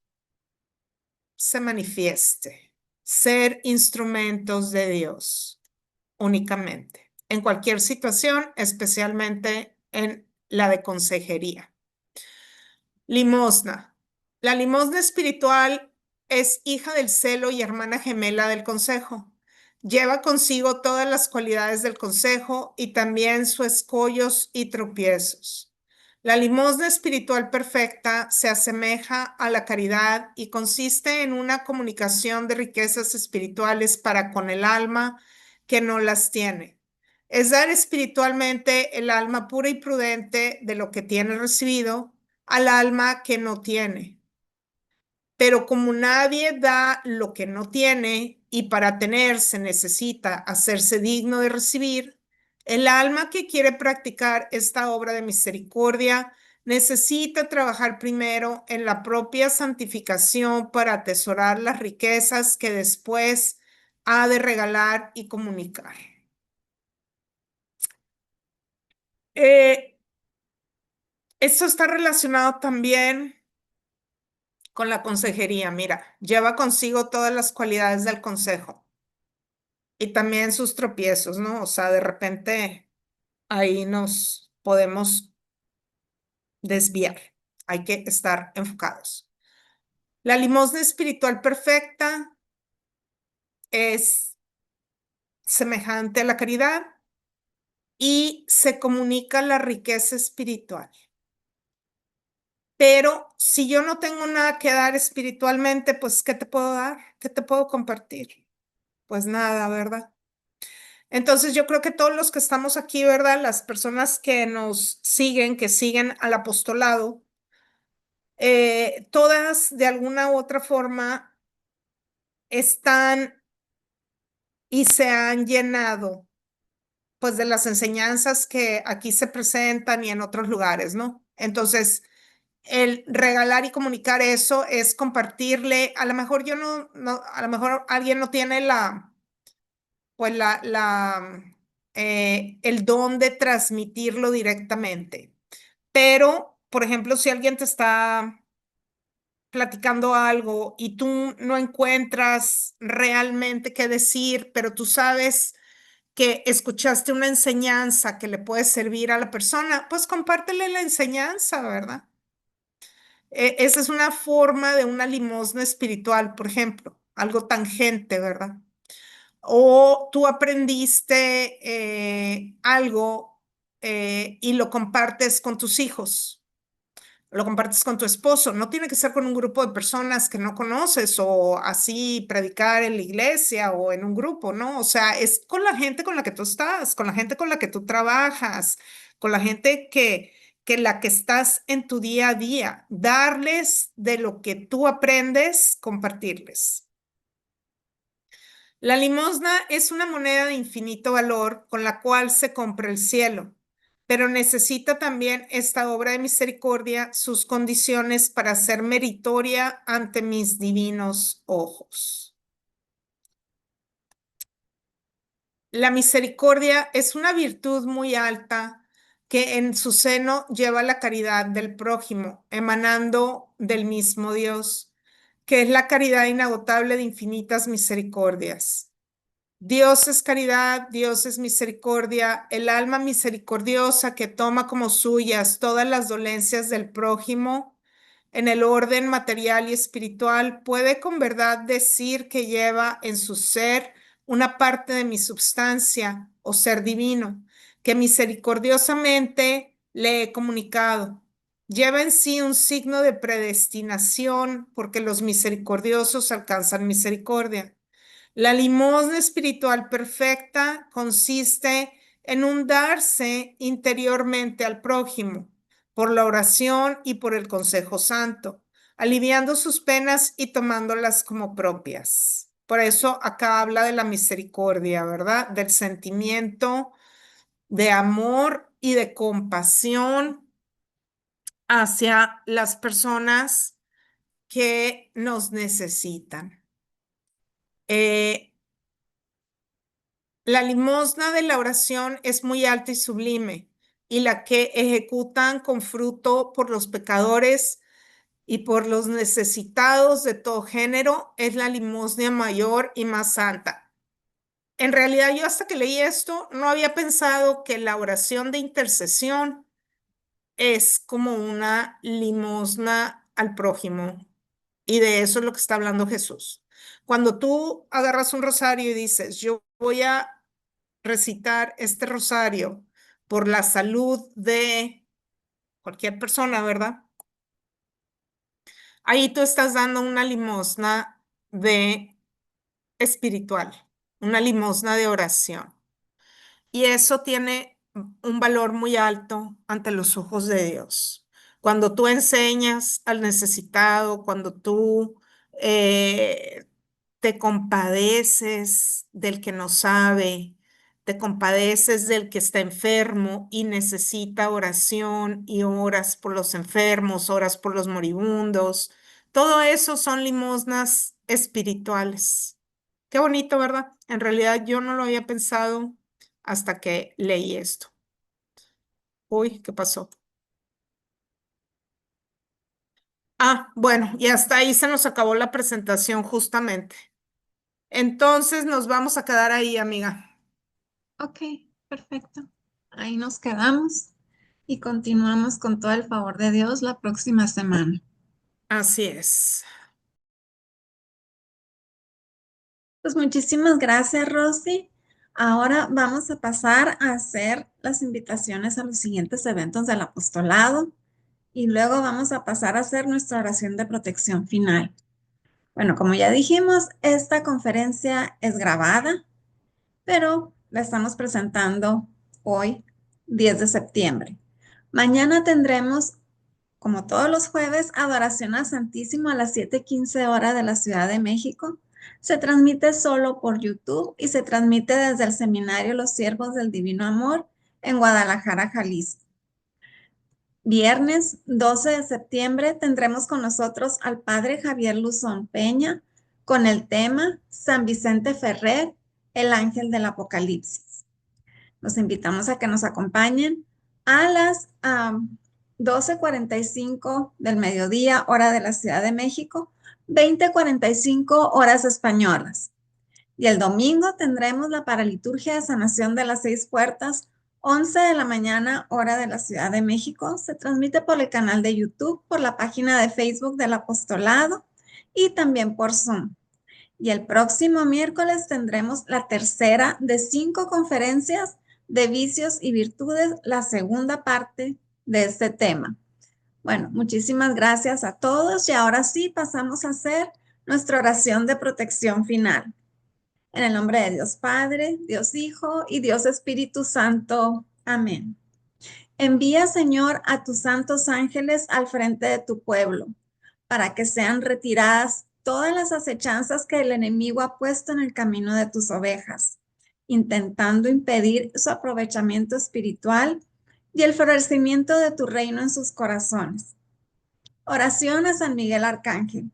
se manifieste, ser instrumentos de Dios únicamente, en cualquier situación, especialmente en la de consejería. Limosna. La limosna espiritual es hija del celo y hermana gemela del consejo. Lleva consigo todas las cualidades del consejo y también sus escollos y tropiezos. La limosna espiritual perfecta se asemeja a la caridad y consiste en una comunicación de riquezas espirituales para con el alma que no las tiene. Es dar espiritualmente el alma pura y prudente de lo que tiene recibido al alma que no tiene. Pero como nadie da lo que no tiene y para tener se necesita hacerse digno de recibir, el alma que quiere practicar esta obra de misericordia necesita trabajar primero en la propia santificación para atesorar las riquezas que después ha de regalar y comunicar. Esto está relacionado también con la consejería. Mira, lleva consigo todas las cualidades del consejo y también sus tropiezos, ¿no? O sea, de repente ahí nos podemos desviar. Hay que estar enfocados. La limosna espiritual perfecta es semejante a la caridad y se comunica la riqueza espiritual. Pero si yo no tengo nada que dar espiritualmente, pues ¿qué te puedo dar? ¿Qué te puedo compartir? Pues nada, ¿verdad? Entonces yo creo que todos los que estamos aquí, ¿verdad? Las personas que nos siguen, que siguen al apostolado, todas de alguna u otra forma están y se han llenado pues de las enseñanzas que aquí se presentan y en otros lugares, ¿no? Entonces, el regalar y comunicar eso es compartirle, a lo mejor yo a lo mejor alguien no tiene pues el don de transmitirlo directamente, pero, por ejemplo, si alguien te está platicando algo y tú no encuentras realmente qué decir, pero tú sabes que escuchaste una enseñanza que le puede servir a la persona, pues compártele la enseñanza, ¿verdad? Esa es una forma de una limosna espiritual, por ejemplo, algo tangente, ¿verdad? O tú aprendiste algo y lo compartes con tus hijos, lo compartes con tu esposo. No tiene que ser con un grupo de personas que no conoces o así predicar en la iglesia o en un grupo, ¿no? O sea, es con la gente con la que tú estás, con la gente con la que tú trabajas, con la gente que la que estás en tu día a día. Darles de lo que tú aprendes, compartirles. La limosna es una moneda de infinito valor con la cual se compra el cielo, pero necesita también esta obra de misericordia sus condiciones para ser meritoria ante mis divinos ojos. La misericordia es una virtud muy alta que en su seno lleva la caridad del prójimo, emanando del mismo Dios, que es la caridad inagotable de infinitas misericordias. Dios es caridad, Dios es misericordia, el alma misericordiosa que toma como suyas todas las dolencias del prójimo en el orden material y espiritual puede con verdad decir que lleva en su ser una parte de mi substancia o ser divino, que misericordiosamente le he comunicado. Lleva en sí un signo de predestinación porque los misericordiosos alcanzan misericordia. La limosna espiritual perfecta consiste en un darse interiormente al prójimo por la oración y por el consejo santo, aliviando sus penas y tomándolas como propias. Por eso acá habla de la misericordia, ¿verdad? Del sentimiento de amor y de compasión hacia las personas que nos necesitan. Eh, La limosna de la oración es muy alta y sublime, y la que ejecutan con fruto por los pecadores y por los necesitados de todo género es la limosna mayor y más santa. En realidad, yo hasta que leí esto no había pensado que la oración de intercesión es como una limosna al prójimo, y de eso es lo que está hablando Jesús. Cuando tú agarras un rosario y dices, yo voy a recitar este rosario por la salud de cualquier persona, ¿verdad? Ahí tú estás dando una limosna de espiritual, una limosna de oración. Y eso tiene un valor muy alto ante los ojos de Dios. Cuando tú enseñas al necesitado, cuando tú eh, te compadeces del que no sabe, te compadeces del que está enfermo y necesita oración y oras por los enfermos, oras por los moribundos. Todo eso son limosnas espirituales. Qué bonito, ¿verdad? En realidad yo no lo había pensado hasta que leí esto. Uy, ¿qué pasó? Ah, bueno, y hasta ahí se nos acabó la presentación justamente. Entonces nos vamos a quedar ahí, amiga. Ok, perfecto. Ahí nos quedamos y continuamos con todo el favor de Dios la próxima semana. Así es. Pues muchísimas gracias, Rosy. Ahora vamos a pasar a hacer las invitaciones a los siguientes eventos del apostolado y luego vamos a pasar a hacer nuestra oración de protección final. Bueno, como ya dijimos, esta conferencia es grabada, pero la estamos presentando hoy, 10 de septiembre. Mañana tendremos, como todos los jueves, adoración al Santísimo a las 7:15 horas de la Ciudad de México. Se transmite solo por YouTube y se transmite desde el Seminario Los Siervos del Divino Amor en Guadalajara, Jalisco. Viernes 12 de septiembre tendremos con nosotros al Padre Javier Luzón Peña con el tema San Vicente Ferrer, el ángel del Apocalipsis. Los invitamos a que nos acompañen a las 12:45 del mediodía, hora de la Ciudad de México, 20:45 horas españolas. Y el domingo tendremos la paraliturgia de sanación de las 6 puertas, 11 de la mañana, hora de la Ciudad de México. Se transmite por el canal de YouTube, por la página de Facebook del Apostolado y también por Zoom. Y el próximo miércoles tendremos la tercera de 5 conferencias de vicios y virtudes, la segunda parte de este tema. Bueno, muchísimas gracias a todos y ahora sí pasamos a hacer nuestra oración de protección final. En el nombre de Dios Padre, Dios Hijo y Dios Espíritu Santo. Amén. Envía, Señor, a tus santos ángeles al frente de tu pueblo, para que sean retiradas todas las acechanzas que el enemigo ha puesto en el camino de tus ovejas, intentando impedir su aprovechamiento espiritual y el florecimiento de tu reino en sus corazones. Oración a San Miguel Arcángel.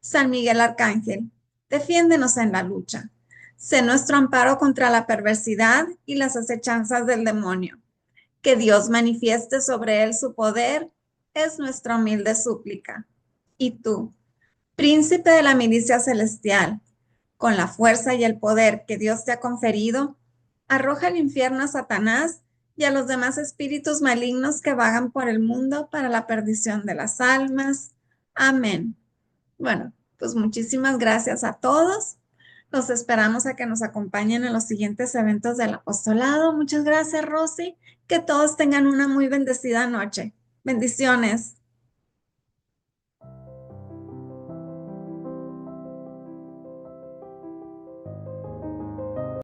San Miguel Arcángel, defiéndenos en la lucha. Sé nuestro amparo contra la perversidad y las acechanzas del demonio. Que Dios manifieste sobre él su poder es nuestra humilde súplica. Y tú, príncipe de la milicia celestial, con la fuerza y el poder que Dios te ha conferido, arroja al infierno a Satanás y a los demás espíritus malignos que vagan por el mundo para la perdición de las almas. Amén. Bueno, pues muchísimas gracias a todos. Los esperamos a que nos acompañen en los siguientes eventos del apostolado. Muchas gracias, Rosy. Que todos tengan una muy bendecida noche. Bendiciones.